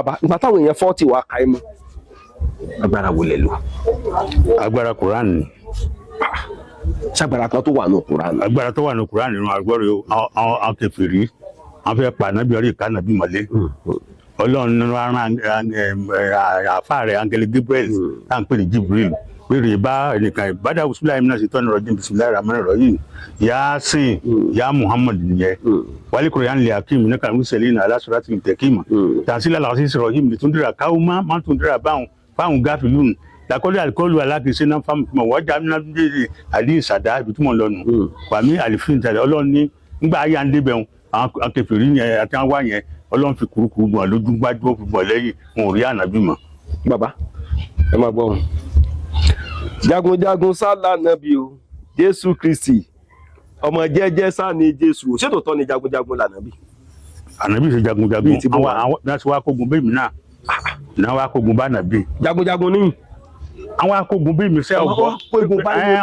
bàbá nígbà táwọn èèyàn 40 wà ká ẹ mú agbára wo lẹ lò. agbára Quran ni. ṣàgbára kan tó wà ní Quran. agbára tó wà ní Quran nínú agbọ́rò àwọn kèfèrí àwọn fẹ́ pa ànábì ọ̀rẹ́ ìka ànábì mọ́lé. Ọlọ́run nínú àfa rẹ̀ angele Gabriel tá à ń pè ní Jibril péré bá ẹnìkan ìbádà bisimilayi náà ṣe tọ́nu rọ̀jìn bisimilayi rahman rahim Yasin ya Muhammad nìyẹn wálé kúrò yà ń lè akim ní kàmú sẹ́lẹ̀ ní aláṣọ́ra ti ń tẹ̀kímà tàǹsílẹ̀ làwọn sì rahim lè tún dira káwọ́má má tún dira fáwọn gáfìlún lakọ́lé alikọ́lù alákìsí náà fáwọn ìtumọ̀ wọ́n já náà bí àdí ìsàdá ibi túmọ̀ lọ́nu wàmí àlìfín tẹ̀lé Ọlọ́run ní ńgbà ayé à ń débẹ̀ àwọn akẹ́fẹ̀rí yẹn àti àwọn wá yẹn Ọlọ́run fi kúrúkúrú gbọ̀n lójú gbájú fi gbọ̀n lẹ́yìn wọn ò rí ànábì mọ́. bàbá ẹ máa gbọ́ wọn. jagunjagun sálà nàbí o Jésù Kristi ọmọ jẹ́jẹ́ sá ni Jésù o ṣètò tọ́ ni jagunjagun lànàbí. ànábì ṣe jagunjagun àwọn náà ti wá kógun bẹ́ẹ̀ mi náà wá kógun bá nàbí. jagunjagun ní. àwọn akógun bí mi sẹ́ ọ̀gbọ́n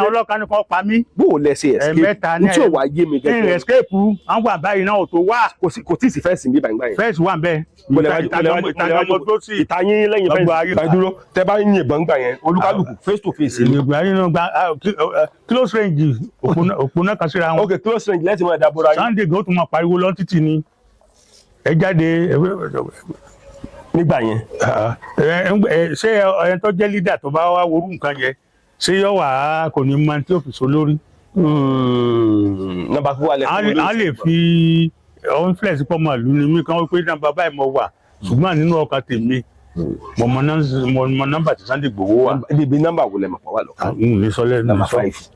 ọlọ́kan ní kan pa mí. bó o lẹ ṣe escape mẹ́ta ní tí ò wá yé mi gẹ́gẹ́. ní escape àwọn wà báyìí náà ò tó wá. kò tí ì sí fẹ́ǹsì bí bàgbà yẹn. fẹ́ǹsì wà bẹ́ẹ̀. ìtàyín lẹ́yìn fẹ́ǹsì gbàdúró tẹ bá ń yìnbọn gbà yẹn olúkálùkù face to face. ìgbà yín náà close range òpónà kan síra wọn. ok close range lẹ́sìn máa dábòra yín. Sunday gan tún máa pariwo lọ títì ni ẹ jáde nígbà yẹn. ṣé ẹni tó jẹ́ leader tó bá wá worú nǹkan yẹn ṣé yọ wà kò ní máa tí ó fi so lórí. nọ́mbà fún wa lẹ fún mi. a lè fi influence pọ̀ mọ́ ìlú ni mí kan wípé nọ́mbà báyìí mo wà ṣùgbọ́n nínú ọkàn tèmi mo mọ nọ́mbà tí Sunday Igboho wà. ibi nọ́mbà wo lẹ mọ̀ pọ̀ wà lọ. ní sọ lẹ́nu nọ́mbà 5.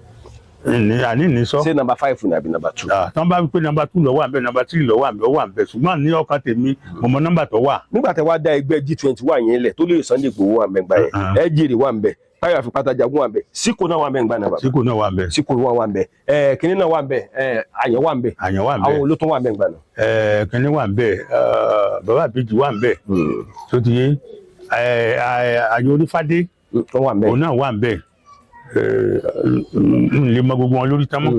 àní ní sọ. ṣé nọ́mbà 5 ni àbí nọ́mbà 2. tán bá wípé nọ́mbà 2 ló wà ńbẹ̀ nọ́mbà 3 ló wà ńbẹ̀ ó wà ńbẹ̀ ṣùgbọ́n ní ọkàn tèmi mo mọ nọ́mbà tó wà. nígbà tẹ wá dá ẹgbẹ́ G21 yẹn lẹ̀ tó lè Sunday Igboho wà ńbẹ̀ gbà yẹn ẹ jèrè wà ńbẹ̀ Táyọ̀ Àfipátá Jagun wà ńbẹ̀ Síkò náà wà ńbẹ̀ gbà náà bàbá. Síkò náà wà ńbẹ̀. Síkò wà ńbẹ̀ kìnìún náà wà ńbẹ̀ Àyàn wà ńbẹ̀. Àyàn wà ńbẹ̀. àwọn olótó wà ńbẹ̀ gbà náà. kìnìún wà ńbẹ̀ bàbá àbíjì wà ńbẹ̀ tó ti yé Àyàn Onífádé òun náà wà ńbẹ̀ lè mọ gbogbo wọn lórí tán mọ́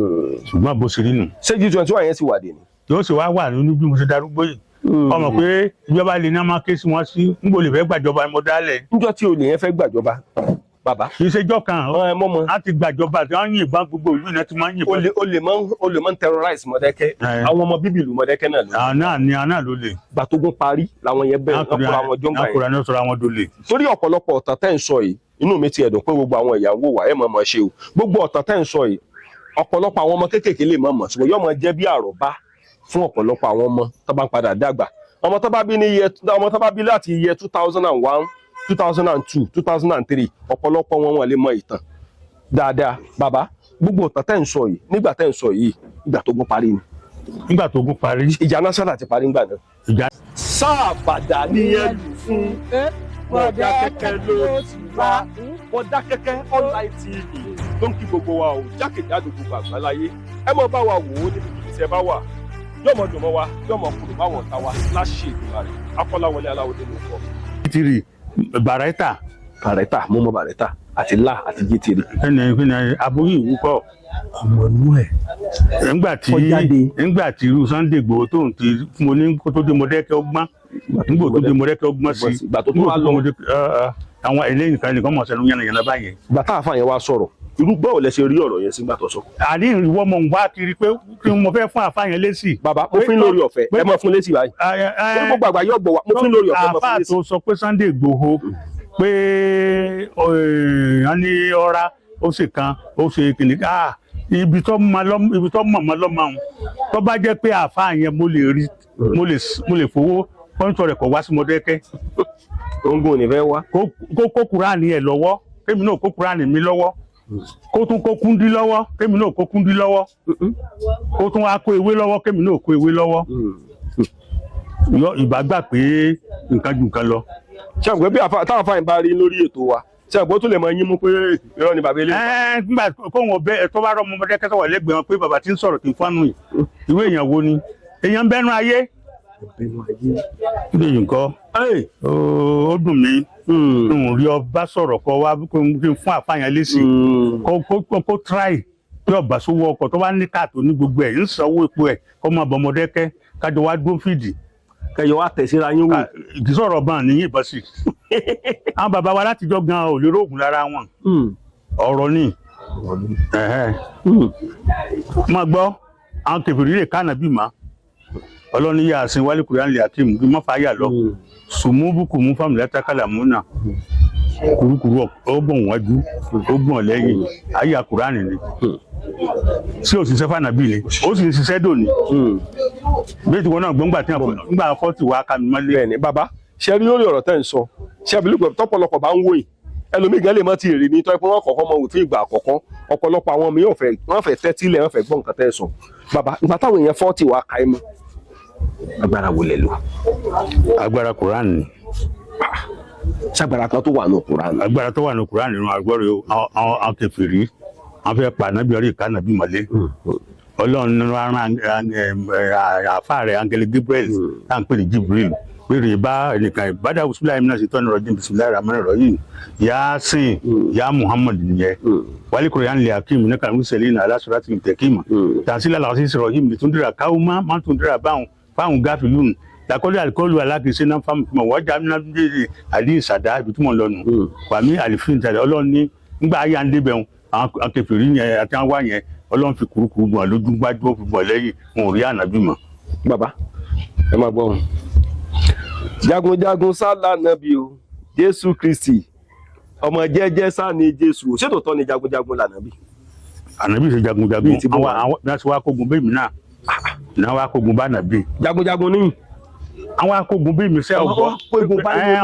ṣùgbọ́n bó ṣe rí nù. ṣé G21 yẹn sì wà dé ni. yóò ṣe wá wà nínú bí mo ṣe darúgbó yìí ọmọ pé ìjọba lè ní a máa ké sí wọn sí n kò lè fẹ́ gbàjọba mo dálẹ̀. níjọ́ tí olè yẹn fẹ́ gbàjọba bàbá. kì í ṣe jọ́ kan láti gbàjọba tí wọ́n yìnbọn gbogbo ìlú náà ti máa ń yìnbọn. olè máa ń terrorize Mọ̀dákẹ́kẹ́ àwọn ọmọ bíbí ìlú Mọ̀dákẹ́kẹ́ náà ló. àná ló lè. gbàtógún parí làwọn yẹn bẹ̀rẹ̀ ọkùnrin àwọn jọ́ǹgbà yẹn. ọkùnrin sọ̀rọ̀ àwọn dolè. torí ọ̀pọ̀lọpọ̀ ọ̀tàn tẹ́ ń sọ yìí inú mi ti ẹ̀dùn pé gbogbo àwọn ìyàwó wa ẹ̀ mọ̀ ṣe o gbogbo ọ̀tàn tẹ́ ń sọ yìí ọ̀pọ̀lọpọ̀ àwọn ọmọ kéékèèké lè mọ̀ ṣùgbọ́n yóò máa jẹ́ bí àròbá fún ọ̀pọ̀lọpọ̀ àwọn ọmọ tó bá ń padà dàgbà ọmọ tó bá bí láti iye 2001 2002 2003 ọ̀pọ̀lọpọ̀ wọn lè mọ ìtàn dáadáa bàbá gbogbo ọ̀tàn tẹ́ ń sọ yìí nígbà tẹ́ ń sọ yìí ìgbà tógun parí ni. nígbà tógun parí. ìjà national ti parí ńgbà náà. sáà bàdà níyẹn lù fún Mọ̀dákẹ́kẹ́ ló ti wá Mọ̀dákẹ́kẹ́ online TV ló ń kí gbogbo wa o jákèjádò gbogbo àgbáláyé ẹ mọ bá wa wò ó níbi kí iṣẹ́ bá wà yóò mọ dùn mọ́ wa yóò mọ kúrò báwọn ọ̀tá wa láṣẹ ìdùnnà rẹ̀ Akọ́láwọlé Aláwọ̀dé ló kọ́. gtiri bàrẹ́tà mo mọ bàrẹ́tà àti là àti gtiri. ẹnì aboyún ìwúkọ. ọmọ inú ẹ. nígbà tí irú Sunday Igboho tó ń ti fún mo ní kó tó dé Mọ̀dákẹ́kẹ́ ọgbọ́n nígbà tó dé Mọ̀dákẹ́kẹ́ ọgbọ́n sí ìgbà tó tún wá lọ àwọn eléyìí nìkan mọ̀ sẹ́nu yánnayànna báyẹn. ìgbà tá àfààyàn wa sọ̀rọ̀ irú báwo lẹ ṣe rí ọ̀rọ̀ yẹn sígbà tó sọ. àní ìwọ mọ̀ ń wá kiri pé kí mo fẹ́ fún àfààyàn lésì. bàbá mo fún lórí ọ̀fẹ́ ẹ mọ̀ fún lésì báyìí. gbogbo àgbà yóò gbọ́ wa mo fún lórí ọ̀fẹ́ mọ̀ fún lésì. àfáà tó sọ pé Sunday Igboho pé wọ́n ní ọ̀rá ó sì kan ó ṣe kìnìkan ibi tó mọ̀ mọ́ lọ́mọ tó bá jẹ́ pé àfáà yẹn mo lè fowó pọ́ńtò rẹ̀ kọ̀ wá sí Mọ̀dákẹ́kẹ́. oògùn ò ní fẹ́ wá. kó Kùránì ẹ̀ lọ́wọ́ kémi náà kó Kùránì mi lọ́wọ́ kó tún kó kúndí lọ́wọ́ kémi náà kó kúndí lọ́wọ́ kó tún wá kó ewé lọ́wọ́ kémi náà kó ewé lọ́wọ́ ìbá gbà pé nǹkan ju nǹkan lọ. ṣé àgbẹ̀ bí táwọn fáyín bá rí lórí ètò wa ṣé àgbẹ̀ tó lè mọ yín mú pé irọ́ ni bàbá ilé. nígbà kóhun ọbẹ̀ tó bá rọ́ ọmọ Mọ̀dákẹ́kẹ́ wà lẹ́gbẹ̀ẹ́ wọn pé bàbá tí ń sọ̀rọ̀ kì í fánú yìí ìwé èèyàn wo ni èèyàn bẹ́nu ayé. ilé yìí nǹkan ó dùn mí n rí ọba sọ̀rọ̀ kọ wá kí n fún àfààyàn lésì kó try bí ọba sówó ọkọ̀ tó bá ní káàtó ní gbogbo ẹ̀ ń sanwó epo ẹ̀ kó máa bọ̀ Mọ̀dákẹ́kẹ́ kájọ wá dúró fìdí kẹyọ wa tẹ̀síra yín wò. ìdísọ̀rọ̀ bàn ní yìnbọn sí àwọn bàbá wa látijọ́ gan ò lè róògùn lára wọn ọ̀rọ̀ ni máa gbọ́ àwọn kèfèrí lè kánà bí mà ọlọ́ni yà sin wálé kùrán lè àkíyèmí bí mọ́fà yà lọ sùmúbùkù mú fámìlì látàkàlà múnà kurukuru ó gbọ̀n wájú ó gbọ̀n lẹ́yìn ayé àkùránì ni sí òṣìṣẹ́ fànàbí ni ó sì ń ṣiṣẹ́ dòní bí ètò wọn náà gbọ́ngbà tí wọn gbà fọ́tì wá ká mi mọ́lé. bẹ́ẹ̀ni bàbá ṣe rí lórí ọ̀rọ̀ tẹ́ ń sọ ṣe àbílẹ̀ pẹ̀lú tọ́pọ̀lọpọ̀ bá ń wò yìí ẹlòmíì gan lè mọ́ ti rí ní tọ́ pé wọ́n kọ̀ọ̀kan mọ òfin ìgbà àkọ́kọ́ ọ̀pọ̀lọpọ̀ àwọn mi wọ́n fẹ́ tẹ́tí lẹ̀ wọ́n fẹ́ gbọ́ nǹkan tẹ́ sọ bàbá ìgbà táwọn èèyàn fọ́tì wá ká ẹ mọ́ agbára wo lẹ lò. agbára kùránì ni. ṣàgbára kan tó wà ní kùránì. agbára tó wà ní kùránì nínú agbọ́rò àwọn kèfèrí wọn fẹ́ pa ànábì ọ̀rẹ́ ìkànnàbí mọ́lé ọlọ́run nínú àfa rẹ̀ angele Gabriel tá à ń pè ní Jibril péré bá ẹnìkan ìbádà wùsùlùmí náà ṣe tọ́nu rọ̀jìn bisimilayi rahman rahim Yasin ya Muhammad nìyẹn wálé Qur'an lè hakim ní kàmú sẹ́lẹ̀ ní aláṣọ́láti tẹ̀kímà tàṣílẹ̀ làwọn sì rọ̀jìn ní túndúrà káwọ́má má túndúrà fáwọn gáfìlún lakọ́lé alikọ́lù alákìsí náà fáwọn fún wọn jà nínú abúlé àdí ìsàdá ibi tí wọ́n lọ nù wàmí àlìfín tàdé ọlọ́run ní nígbà ayé à ń débẹ̀ wọn àwọn kèfèrí yẹn àti àwọn wá yẹn ọlọ́run fi kurukuru bọ̀ lójú gbájú ó fi bọ̀ lẹ́yìn wọn ò rí ànábì mọ́. bàbá ẹ máa gbọ́ wọn. jagunjagun sálà nàbí o Jésù Kristi ọmọ jẹ́jẹ́ sá ni Jésù ṣé tòótọ́ ni jagunjagun lànàbí. ànábì ṣe jagunjagun àwọn bí wọ́n ti wá kógun bẹ́ẹ̀ mi náà náà wá kógun bá nàbí. jagunjagun ní. àwọn akógun bí mi sẹ́ ọ̀gbọ́n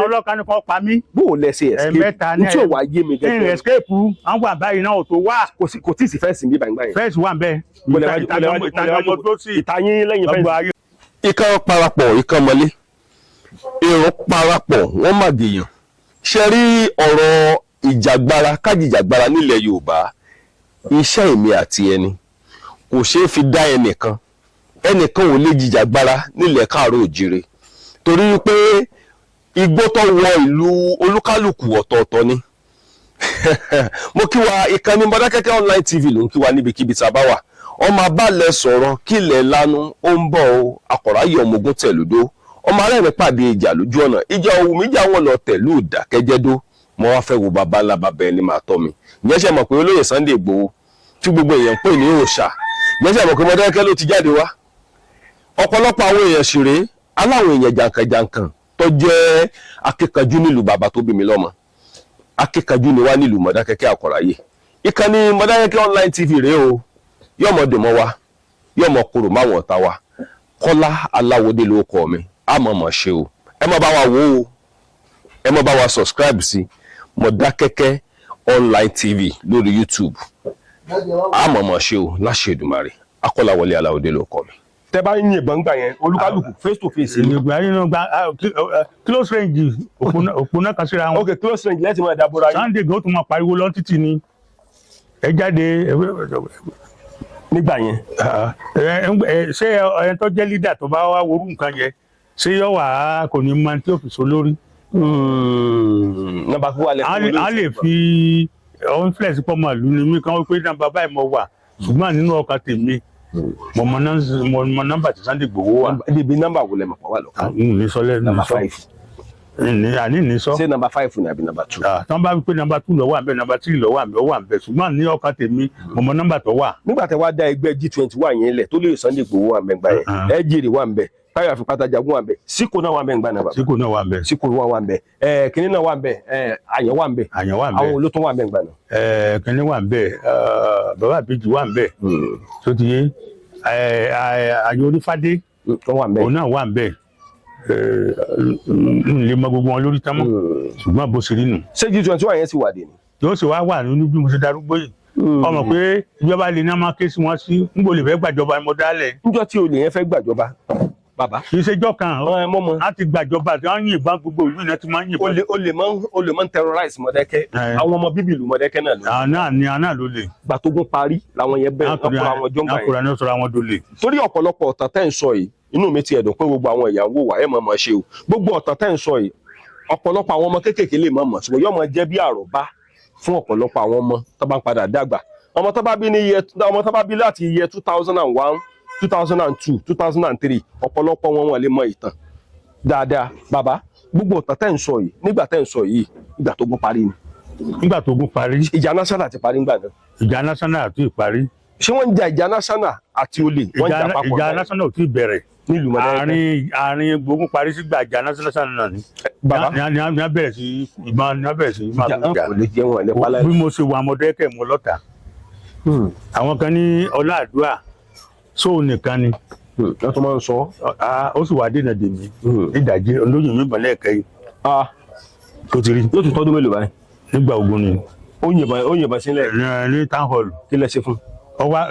ọlọ́kan ní kò pa mí. bó o lẹ́sẹ̀ escape n tí ò wá yé mi gẹ́gẹ́. ní escape àwọn àbáyé náà ò tó wá. kò tí ì sí fẹ́ẹ̀sì bí bàgbà yẹn. fẹ́ẹ̀sì wà ń bẹ. ìtayín lẹ́yìn fẹ́ẹ̀sì. ikán parapọ̀ ikán mọ́lé èrò parapọ̀ wọ́n má gèèyàn. ṣe rí ọ̀rọ̀ ìjàgbara kájìjàgbara nílẹ̀ Yorùbá iṣẹ́ èmi àti ẹni kò ṣeé fi dá ẹnìkan ò lè jìjàgbara nílẹ̀ káàárọ̀ òjìrè torí pé igbó tó wọ ìlú olúkálùkù ọ̀tọ̀ọ̀tọ̀ ni mo kí wa ìkànnì Mọdákẹ́kẹ́ online tv ló ń kí wa níbikíbi tá a bá wà ọmọ abálẹ̀ sọ̀rọ̀ kílẹ̀ lanu ó ń bọ̀ o akọ̀ráyè ọmọogun tẹ̀lúdó ọmọ arẹ́rìn pàdé ìjà lójú ọ̀nà ìjà òwú mi jà wọn lọ tẹ̀lú ìdákẹ́jẹ́dó mo wá fẹ́ wo bàbá ńlá bàbá ẹni máa tọ́ mi ìyẹn ṣe mọ̀ pé olóyè Sunday Igboho tí gbogbo èèyàn pè ní òòṣà ìyẹn ṣe mọ̀ pé Mọdákẹ́kẹ́ ló ti jáde wá ọ̀pọ̀lọpọ̀ àwọn èèyàn ṣeré aláwọn èèyàn jàǹkànjàǹkàn tó jẹ́ akíkanjú nílùú bàbá tó bí mi lọ́mọ akíkanjú ni wá nílùú Mọdákẹ́kẹ́ Àkọ̀ráyè ìkànnì Mọdákẹ́kẹ́ online tv rèé o yọmọ dèmọ wa yọmọ kúrò máwọn ọ̀tá wa Kọ́lá Aláwọdé ló kọ mi àmọ́ mọ̀ ṣe o ẹ má bá wa wò ó ẹ má bá wa subscribe sí Mọdákẹ́kẹ́ online tv lórí YouTube àmọ́ mọ̀ ṣe o láṣẹ Èdùmàrè Akọ́láwọlé Aláwọdé ló kọ mi. Tẹ́ bá ń yìnbọn gbà yẹn olúkálùkù face to face. ìgbà yín gba close range òpónà kan síra wọn. ok close range lẹ́tì máa dábòra yín. Sunday gan tún máa pariwo lọ títì ni ẹ jáde. nígbà yẹn. ṣé ẹni tó jẹ́ leader tó bá wá worú nǹkan yẹn ṣé yọ wà kò ní máa tí ò fi so lórí. nọ́mbà fún wa lẹ́kọ̀ọ́ a lè fi influence pọ̀ mọ́ ìlú ni mí kan wípé nọ́mbà báyìí mo wà ṣùgbọ́n nínú ọkàn tèmi mo mọ nọ́mbà tí Sunday Igboho wà. ibi nọ́mbà wo lẹ mọ̀ pọ̀ wà lọ́kàn. ní sọ lẹ́nu nọ́mbà 5. àní ní sọ. ṣé nọ́mbà 5 ni àbí nọ́mbà 2. tí wọ́n bá wí pé nọ́mbà 2 ló wà ńbẹ̀ nọ́mbà 3 ló wà ńbẹ̀ ó wà ńbẹ̀ ṣùgbọ́n ní ọkàn tèmi mo mọ nọ́mbà tó wà. nígbà tẹ́ wá dá ẹgbẹ́ G21 yẹn lẹ̀ tó lè Sunday Igboho wà ńbẹ̀ yẹn ẹ jèrè wà ńbẹ̀ Táyọ̀ Àfipátá Jagun wà ńbẹ̀ Síkò náà wà ńbẹ̀ ńgbà náà bàbá. Síkò náà wà ńbẹ̀. Síkò wà ńbẹ̀ kínní náà wà ńbẹ̀ Àyàn wà ńbẹ̀. Àyàn wà ńbẹ̀. àwọn olótó wà ńbẹ̀ ńgbà náà. kínní wà ńbẹ̀ bàbá àbíjì wà ńbẹ̀ tó ti yé Àyàn Orífádé òun náà wà ńbẹ̀ lè mọ gbogbo wọn lórí tán mọ́ ṣùgbọ́n bó ṣe rí nù. ṣé G21 yẹn sì wà dé ni. yóò ṣe wá nínú bí mo ṣe darúgbó yìí ọmọ pé ìjọba lè ní a máa ké sí wọn sí níbo lè fẹ́ gbàjọba mo dálẹ̀. níjọ́ tí olè yẹn fẹ́ gbàjọba bàbá. kì í ṣe jọ́ kan láti gbàjọba tí wọ́n yìnbọn gbogbo ìlú náà ti máa ń yìnbọn. olè máa ń terrorize Mọdákẹ́ àwọn ọmọ bíbí ìlú Mọdákẹ́ náà ló. àná ló lè. gbàtógún parí làwọn yẹn bẹ́ẹ̀ ọkùnrin àwọn jọ́ǹgà yẹn. ọkùnrin sọ̀rọ̀ àwọn dolè. torí ọ̀pọ̀lọpọ̀ ọ̀tàn tẹ́ ń sọ yìí inú mi ti ẹ̀dùn pé gbogbo àwọn ìyàwó wa ẹ̀ mọ̀ mọ̀ ṣe o gbogbo ọ̀tàn tẹ́ ń sọ yìí ọ̀pọ̀lọpọ̀ àwọn ọmọ kéékèèké lè mọ̀ mọ̀ ṣùgbọ́n yóò mọ̀ jẹ́ bí àròbá fún ọ̀pọ̀lọpọ̀ àwọn ọmọ tó bá ń padà dàgbà ọmọ tó bá bí láti year 2001 2002 2003 ọ̀pọ̀lọpọ̀ wọn lè mọ ìtàn dáadáa bàbá gbogbo ọ̀tàn tẹ́ ń sọ yìí nígbà tẹ́ ń sọ yìí ìgbà tó gún parí ni nígbà tó gún parí ìjà national ti parí ńgbà náà ìjà national àti ìparí ṣé wọ́n ń ja ìjà national àti olè wọ́n ń jà papọ̀ ìjà national ò tí ì bẹ̀rẹ̀ nílùú Mọdákẹ́kẹ́ àárín gbógun parí sígbà ìjà national náà ni bàbá ni a bẹ̀rẹ̀ sí ìbọn ni a bẹ̀rẹ̀ sí máa ìjà tó jà kò lè jẹ́ wọn nípa láì bí mo ṣe wà Mọdákẹ́kẹ́ mo lọ́ta àwọn kan ní Ọláàdúà sóò nìkan ni wọ́n tún máa ń sọ ó sì wá dènà dèmí nídàjí olóyìn mi bọ̀lẹ́ ẹ̀kẹ́ yìí tó ti rí yóò tún tọ́dún mélòó báyìí nígbà ogun ni ó yìnbọn sílẹ̀ ní town hall kí lẹ ṣe fún ọwọ́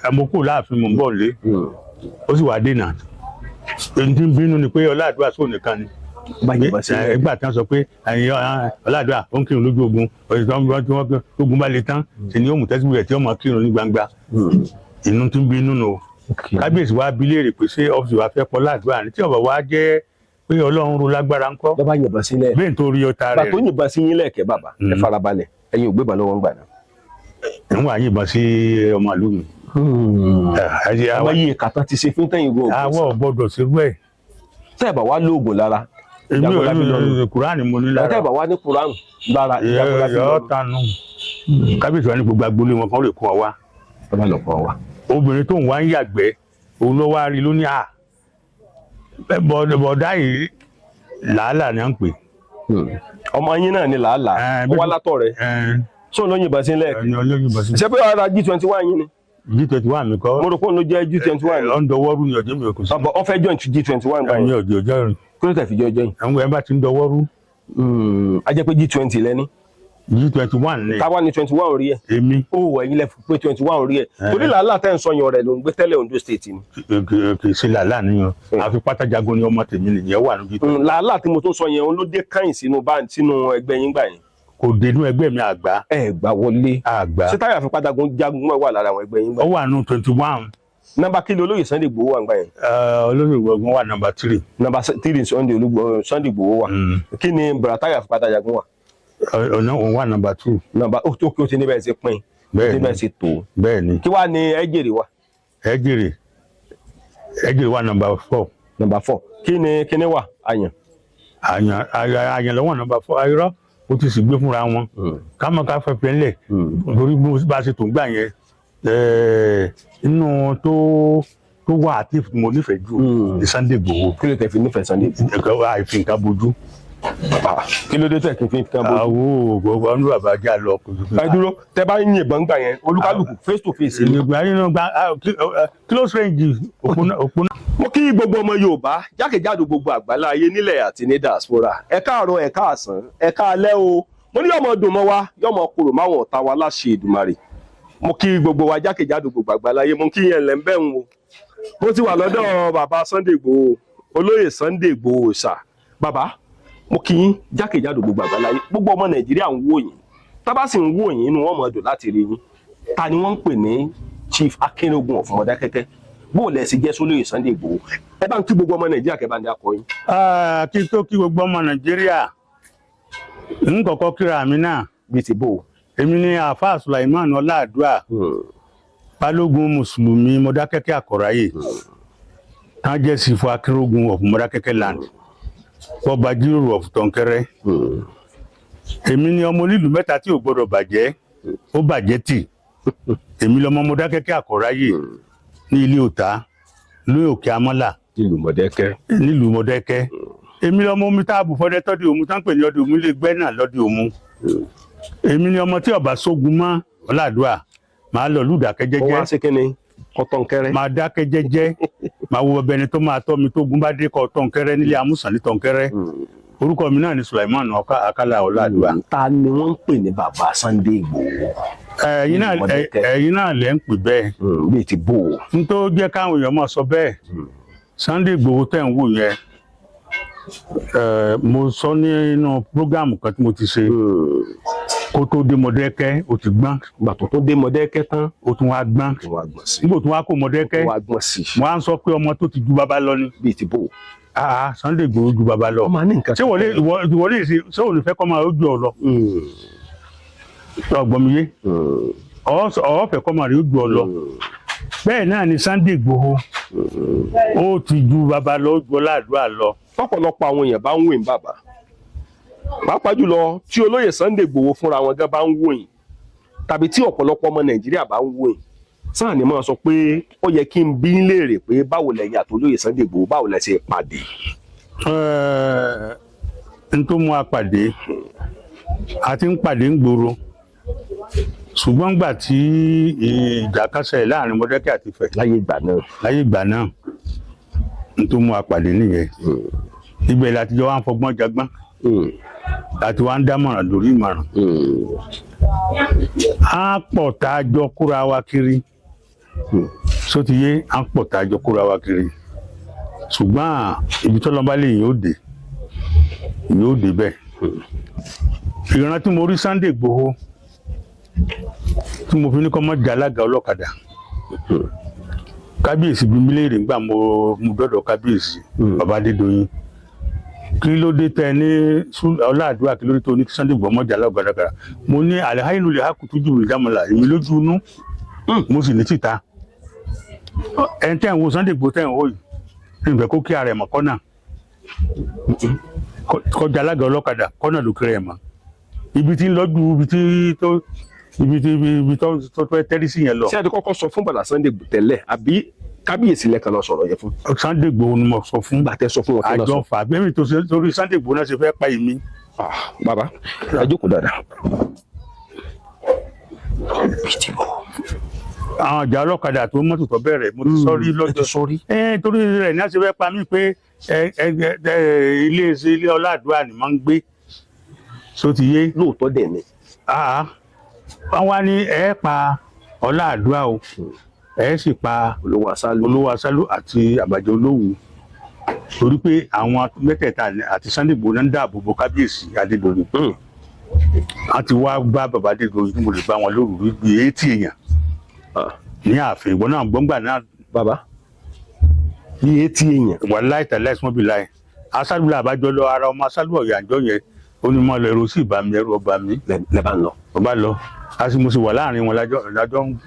àmọ́kù láàfin mò ń bọ̀ lé ó sì wá dènà èyí tí ń bínú ni pé Ọláàdúà sóò nìkan ni ìgbà tí wọ́n sọ pé Ọláàdúà ó ń kírun lójú ogun òṣìṣẹ́ ogun bá le tán sì ni ó mú tẹ́síbù rẹ̀ tí ó máa kírun ní gbangba inú tí ń bínú nù kábíyèsí wa bi léèrè pé ṣé ọ́fíìsì wa fẹ́ pọ̀ Ọláàdúà ní tí ọ̀bà wa jẹ́ pé Ọlọ́run ro lágbára ńkọ́ bàbá yìnbọn sílẹ̀ bẹ́ẹ̀ nítorí ọta rẹ̀ bàtó yìnbọn sí yín lẹ́ẹ̀kẹ́ bàbá ẹ farabalẹ̀ ẹ̀yin ò gbébọn lọ́wọ́ ń gbà náà ń wà yìnbọn sí ọmọ ìlú mi. àwọn yìí kàtà ti ṣe fún tẹ̀yìn gbọ́ àwọ̀ gbọ́dọ̀ ṣerú ẹ̀. tẹ́ ẹ̀ bá wá lóògùn lára èmi ò ní Kùránì mo ní lára tẹ́ ẹ̀ bá wá ní Kùránì lára yọ tanu kábíyèsí wa ní gbogbo agboolé wọn kan lè kó ọ wá. bàbá lọ kọ́ wa. obìnrin tó ń wá ń yàgbẹ́ òun ló wá rí lóní à bọ̀dá yìí làálàá ni à ń pè. ọmọ yín náà ni làálàá ó wá látọ̀ rẹ̀ sóun ló yìnbọn sílẹ̀ ṣé pé ara G21 yín ni G21 mi kọ́ mo rò pé òun ló jẹ́ G21 ọ̀ndọ̀wọ́rú ni ọ̀jẹ̀ mi ò kò sí. ọ fẹ́ join G21 báyìí ẹ̀yin ọ̀jẹ̀ ọjọ́ rìn kí ló tẹ̀ fi jọ join. àwọn ẹ̀ bá ti ń dọwọ́rú. a jẹ́ pé G20 lẹ́ni. G21 ni. táwa ni 21 orí ẹ̀. èmi. ó wọ ẹ̀yin lẹ pé 21 orí ẹ̀. torí làálàá tẹ́ ń sọ yan rẹ̀ ló ń gbé tẹ́lẹ̀ Ondo State ni. kì í ṣe làálàá nìyẹn àfi pátájagun ni ọmọ tèmi nìyẹn wà níbi. làálàá tí mo tún sọ yẹn ló dé káyìn sínú ẹgbẹ́ yín gbà yẹn. kò dénú ẹgbẹ́ mi àgbà. ẹ gbà wọlé. àgbà. ṣé táyà fi pátájagun jagun wà lára àwọn ẹgbẹ́ yín gbà. ó wà nù 21. nọ́mbà kí ni olóyè Sunday Igboho wà ń gbà yẹn. olóyè Igboho wà nọ́mbà 3. nọ́mbà 3 Sunday Igboho wà. kí ni bùrà táyà fi pátájagun wà. ọ̀nà òun wà nọ́mbà 2. nọ́mbà ó tó kí o ti níbẹ̀ ṣe pín. bẹ́ẹ̀ni níbẹ̀ ṣe tó. bẹ́ẹ̀ni. kí wàá ní ẹ̀jèrè wa. ẹ̀jèrè wà nọ́mbà 4. nọ́mbà 4 kí ni wà àyàn. àyàn lọ́wọ́ nọ́mbà 4 ayọ́rọ́ ó ti sì gbé fúnra wọn ká mọ̀ ká fẹ́ fẹ́ ńlẹ̀ torí bá a ṣe tó ń gbà yẹn inú tó wà àti mo nífẹ̀ẹ́ jù ní Sunday Igboho. kí ló tẹ̀ fi nífẹ̀ẹ́ Sunday Igboho. àìfi nǹkan bojú. kí ló dé tẹ̀ kí n fi nǹkan bojú. àwo gbogbo ọdún bàbá jà lọ. ẹ dúró tẹ bá ń yìnbọn gbà yẹn olúkálùkù face to face. ìgbà nínú close range òpónà. mo kí gbogbo ọmọ Yorùbá jákèjádò gbogbo àgbálá ayé nílẹ̀ àti ní diaspora ẹ káàárọ̀ ẹ káàsán ẹ káalẹ́ o mo ní yọmọ dùn mọ́ wa yọmọ kúrò máwọn ọ̀tá wa láṣẹ Èdùmàrè mo kí gbogbo wa jákèjádò gbogbo àgbálá ayé mo kí yẹn lẹ́ ń bẹ̀ ń wo mo ti wà lọ́dọ̀ bàbá Sunday Igboho olóyè Sunday Igboho ṣá bàbá mo kí yín jákèjádò gbogbo àgbálá ayé gbogbo ọmọ Nàìjíríà ń wò yín tábà sì ń wò yín inú wọn mọ̀ dùn láti rí yín ta ni wọ́n ń pè ní Chief Akinrogun of Mọdákẹ́kẹ́ bó lẹ ṣe jẹ́ sólóyè Sunday Igboho ẹ bá ń kí gbogbo ọmọ Nàìjíríà kẹ́ bá ń dákọ yín. kí tó kí gbogbo ọmọ Nàìjíríà ń kọ́kọ́ kíra mi náà. bíi ti bò ó. èmi ni àáfàá Sulaiman Ọláàdúà balógun mùsùlùmí Mọdákẹ́kẹ́ àkọ́ráyè tán jẹ́ Sífù Akinrogun of Mọdákẹ́kẹ́ land ọba jíròrò of Tọ̀nkẹ́rẹ́. èmi ni ọmọ onílù mẹ́ta tí ò gbọ́dọ̀ bàjẹ́ ó bàjẹ́ tì èmi lọmọ Mọdákẹ́kẹ́ àkọ́ráyè ní ilé Ọ̀tá lóyè Òkè Amọ́là nílùú Mọdákẹ́kẹ́. èmi lọmọ omi táàbù fọdẹ tọdí òmu tán pè ní ọdẹ òmu ilé gbẹ náà lọdẹ òmu. èmi ni ọmọ tí ọba sógun mọ́ Ọláàdúà máa lọ lùdàkẹ́ jẹ́jẹ́. wọ́n á ṣe kíni Tọ̀nkẹ́rẹ́. máa dákẹ́ jẹ́jẹ́ máa wo ọbẹ̀ ẹni tó máa tọ́ mi tó gun bá dé kọ́ Tọ̀nkẹ́rẹ́ nílé Amúsàn ní Tọ̀nkẹ́rẹ́. orúkọ mi náà ni Sulaiman Akálà Ọláàdúà. ta ni wọ́n ń pè ní bàbá Sunday Igboho. ẹ̀yin náà lẹ́ ń pè bẹ́ẹ̀. bíi ti bò ó. n tó jẹ́ káwọn èèyàn máa sọ bẹ́ẹ̀ Sunday Igboho tẹ̀ ń wò yẹn mo sọ nínú prógámù kan tí mo ti ṣe kó tó dé Mọdákẹ́kẹ́ ó ti gbọ́n. ìgbà tó dé Mọdákẹ́kẹ́ tán ó tún wá gbọ́n. nígbà tó wá kó Mọdákẹ́kẹ́ wọ́n á sọ pé ọmọ tó ti ju bàbá lọ ni. bíi ti bò ó. Sunday Igboho ju bàbá lọ. ọmọ ní nǹkan. ṣé ìwọlé ṣé òun fẹ́ kọ́ máa ju ọ lọ. ọgbọ́n mi yé ọ̀ọ́fẹ́ kọ́ máa rí ju ọ lọ. bẹ́ẹ̀ náà ni Sunday Igboho ó ti ju baba lọ ju Ọláàdúrà lọ. ọ̀pọ̀lọpọ̀ àwọn èèyàn bá ń wò yín bàbá pàápàá jùlọ tí olóyè Sunday Igboho fúnra wọn gan bá ń wò yín tàbí tí ọ̀pọ̀lọpọ̀ ọmọ Nàìjíríà bá ń wò yín sáà ni máa sọ pé ó yẹ kí n bí ń léèrè pé báwo lẹ̀yin àti olóyè Sunday Igboho báwo lẹ ṣe pàdé. n tó mú a pàdé a ti ń pàdé ń gbòòrò ṣùgbọ́n gbà tí ìjà kan ṣẹlẹ̀ láàrin Mọdákẹ́kẹ́ àti Ifẹ̀ láyé ìgbà náà n tó mú a pàdé nìyẹn ibẹ̀ láti jọ wá ń fọgbọ́n jagbọ́n láti wá ń dámọ̀ràn lórí ìmọ̀ràn á pọ̀ tá a jọ kóra wa kiri sótìyé á pọ̀ tá a jọ kóra wa kiri ṣùgbọ́n ibi tó lọ́nba lè yóò dé bẹ́ẹ̀ ìran tí mo rí Sunday Igboho tí mo fi ní kọ́ mọ́ di alága ọlọ́kadà kábíyèsí bí mílíọ̀nù nígbà mo dọ́dọ̀ kábíyèsí bàbá Adédoyin kí ló dé tẹ ní Ọláàdúrà kí ló dé tó ní Sunday Igboho mọ́ di alága ọlọ́kadà mo ní àlẹ́háìlú lè hákùtù jù mí dámọ̀lá èmi lójú inú mo sì ní tìta ẹni tẹ́ ń wo Sunday Igboho tẹ́ ń wò yìí nígbà kó kí ara ẹ̀ mọ̀ kọ́nà kọjá alága ọlọ́kadà kọ́nà ló kiri ẹ̀ mọ́ ibi tí ń lọ́jú ibi tó fẹ́ tẹ́rí sí yẹn lọ. ṣé ẹ ti kọ́kọ́ sọ fún bàbá Sunday Igboho tẹ́lẹ̀ àbí kábíyèsí lẹ́kan lọ sọ̀rọ̀ yẹn fún. Sunday Igboho ni mo sọ fún. gbàtẹ́ sọ fún wọn kí n lọ sọ. àjọ fà bẹ́ẹ̀ mi tó ṣe torí Sunday Igboho náà ṣe fẹ́ pa èmi. bàbá ẹ jókòó dáadáa. àwọn ọjà ọlọ́kadà tó mọ́tò tó bẹ̀rẹ̀ mo ti sọ́rí lọ́jọ́ sọ́rí. torí rẹ̀ ní a ṣe fẹ́ pa mí pé ilé Ọláàdúrà ni máa ń gbé sótìyé. lóòótọ́ dẹ̀ ni. wọ́n wá ní ẹ pa Ọláàdúrà o ẹ sì pa Olówó Asálú àti Àbàjẹ́ Olówu torí pé àwọn mẹ́tẹ̀ẹ̀ta àti Sunday Igboho náà ń dáàbò bo kábíyèsí Adédoyin. a ti wá bá bàbá Adédoyin tí mo lè bá wọn lóru bí 80 èèyàn ní ààfin ìwọ náà gbọ́ngbà náà. bàbá bí 80 èèyàn. wàláì tàláì sọ́n bí láì Asálú làbájọ lọ ara ọmọ Asálú ọ̀yànjọ́ yẹn ó ní mọ́ lọ ẹ̀rọ sí ìbámi ẹ̀rọ ọba mi. lẹ́bàá ń lọ. ọba lọ a sì mo sì wà láàrin wọn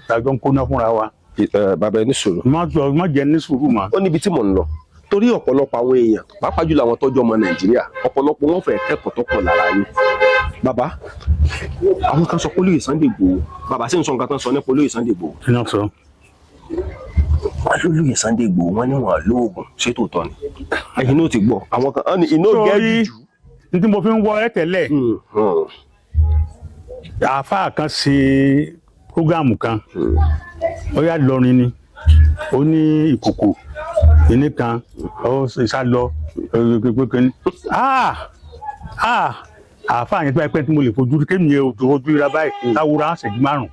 lájọ ń kóná fúnra wa. bàbá ẹ ní sùúrù. má jẹ ní sùúrù mà. ó níbi tí mò ń lọ torí ọ̀pọ̀lọpọ̀ àwọn èèyàn pàápàá jùlọ àwọn tọ́jú ọmọ Nàìjíríà ọ̀pọ̀lọpọ̀ wọn fẹ́ kẹ́kọ̀ọ́ tó pọ̀ lára yín. bàbá àwọn kan sọ pé olóyè Sunday Igboho bàbá sì ń sọ nǹkan kan sọ nípa olóyè Sunday Igboho. kí náà sọ. olóyè Sunday Igboho wọn ní wọn lóògùn ṣètò tọ́ ni ẹ̀yin náà ti gbọ́ àwọn kan ní iná gẹ́gẹ́ jù. ní tí mo fi ń wọ ẹ tẹ́lẹ̀ àáfàá kan ṣe prógámù kan ó yà lọrin ni ó ní ìkòkò ìní kan ó sá lọ pépé àáfàá yẹn tó bá pẹ́ tí mo lè fojú rí kémi yẹn ojú ríra báyìí láwùrán àṣẹjú márùn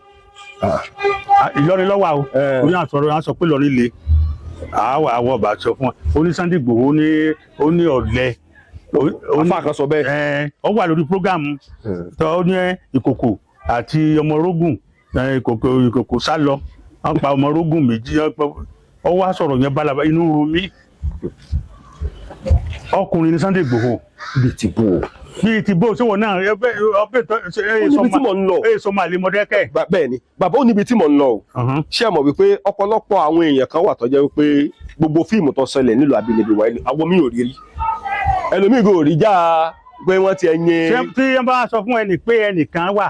Ìlọrin lọ́wọ́ o orí àsọ̀rọ̀ à ń sọ pé Ìlọrin le àwọ̀ ọba sọ fún wa ó ní Sunday Igboho ó ní ọ̀lẹ àáfàá kan sọ bẹ́ẹ̀. ó wà lórí prógámù tó ó ní ìkòkò àti ọmọ orógùn ìkòkò sá lọ wọ́n pa ọmọ orógùn méjì ó wá sọ̀rọ̀ yẹn bálaba inú ro mí ọkùnrin ní Sunday Igboho bíi ti bó ṣéwọ náà ọbẹ̀ tó níbi tí mò ń lọ sọmọ àlè Mọdákẹ́kẹ́. bẹ́ẹ̀ ni bàbá ó níbi tí mò ń lọ o ṣé ẹ mọ̀ wípé ọ̀pọ̀lọpọ̀ àwọn èèyàn kan wà tó jẹ́ wípé gbogbo fíìmù tó ṣẹlẹ̀ nílùú abínibí wa àwọn mi ò rí rí ẹlòmíì kò rí já pé wọ́n ti ẹ̀yìn. tí wọ́n bá sọ fún ẹnì pé ẹnìkan wà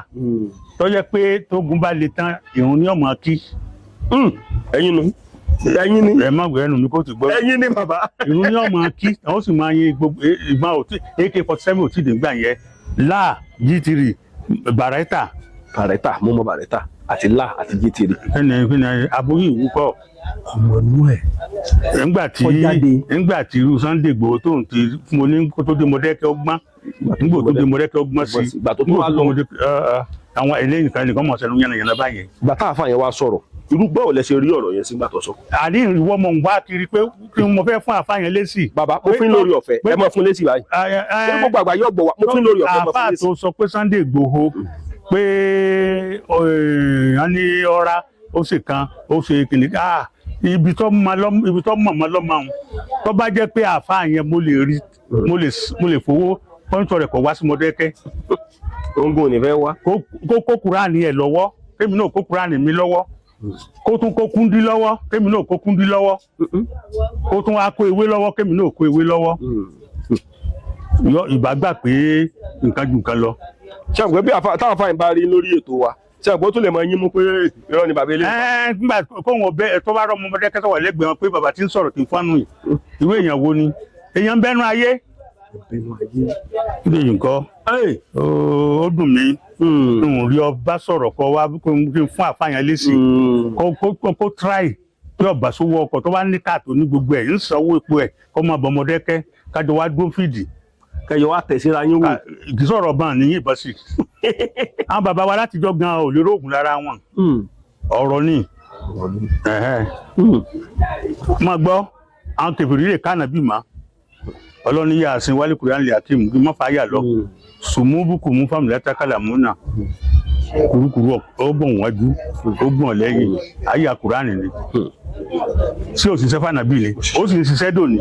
tó jẹ́ pé tógun bá le tán ìrun ní ọmọ kí. ẹ̀yin nu ẹ̀yin ni. ẹ má gbé ẹnu mi kó ti gbọ́. ẹ̀yin ni bàbá. ìrun ní ọmọ kí àwọn sì máa yin gbogbo ìgbà AK-47 ò tí ì dé gbà yẹn láà G3 bàrẹ́tà mo mọ bàrẹ́tà àti láà àti G3. ẹnì aboyún ìwúkọ. ọmọ inú ẹ. nígbà tí irú Sunday Igboho tó ń ti mo ní kó tó dé Mọdákẹ́kẹ́ ọgbọ́n nígbà tó dé Mọdákẹ́kẹ́ ọgbọ́n sí ìgbà tó wá lọ àwọn eléyìí nìkan mọ̀ sẹ́nu yánnayànna báyẹn. ìgbà tá àfààyàn wa sọ̀rọ̀ irú báwo lẹ ṣe rí ọ̀rọ̀ yẹn sígbà tó sọ. àní ìwọ mọ̀ ń wá kiri pé kí mo fẹ́ fún àfààyàn lésì. bàbá mo fún lórí ọ̀fẹ́ ẹ mọ̀ fún lésì báyìí. gbogbo àgbà yóò gbọ́ wa mo fún lórí ọ̀fẹ́ mọ̀ fún lésì. àfáà tó sọ pé Sunday Igboho pé wọ́n ní ọ̀rá ó sì kan ó ṣe kìnìkan ibi tó mọ̀ mọ́ lọ́mọ àwọn tó bá jẹ́ pé àfáà yẹn mo lè fowó pọ́ńtò rẹ̀ kọ̀ wá sí Mọdákẹ́kẹ́. oògùn ò ní fẹ́ wá. kó Kùránì ẹ̀ lọ́wọ́ kémi náà kó Kùránì mi lọ́wọ́ kó tún kó kúndí lọ́wọ́ kémi náà kó kúndí lọ́wọ́ kó tún wá kó ewé lọ́wọ́ kémi náà kó ewé lọ́wọ́ ìbá gbà pé nǹkan ju nǹkan lọ. ṣé àgbẹ̀ bí táwọn fáyín bá rí lórí ètò wa ṣé àgbẹ̀ tó lè mọ yín mú pé irọ́ ni bàbá ilé. nígbà kóhun ọbẹ tó bá rọ ọmọ ọmọdé kẹsàn-án wà lẹ́gbẹ̀ẹ́ wọn pé bàbá tí ń sọ̀rọ̀ kì í fọ́nù yìí ìwé èèyàn wo ni èèyàn bẹ́nu ayé ilé yìí nǹkan ó dùn mí n rí ọba sọ̀rọ̀ kọ wá kí n fún àfàyàn lésì kó try tí ọba sówó ọkọ̀ tó bá ní káàtó ní gbogbo ẹ̀ ń sanwó epo ẹ̀ kó máa bọ ọmọdé kẹ́ kájọ wá dúró fìdí. kẹyọ wá tẹ̀síra yín wò. kì í sọ̀rọ̀ bá ní ìbọn sí àwọn bàbá wa látijọ́ gan ò lè róògùn lára wọn ọ̀rọ̀ ni máa gbọ́ àwọn kẹfìrí lè kánà bí mà ọlọ́ni yà sin wálé kùrán lè àkíyèmí bí mọ́fà yà lọ sùmúbùkù mú fámìlì látàkàlà múnà kùrúkùrú ọgbọ̀n wájú ọgbọ̀n lẹ́yìn ayé àkùránì ni tí o sì ṣiṣẹ́ fànàbí ni ó sì ń ṣiṣẹ́ dòní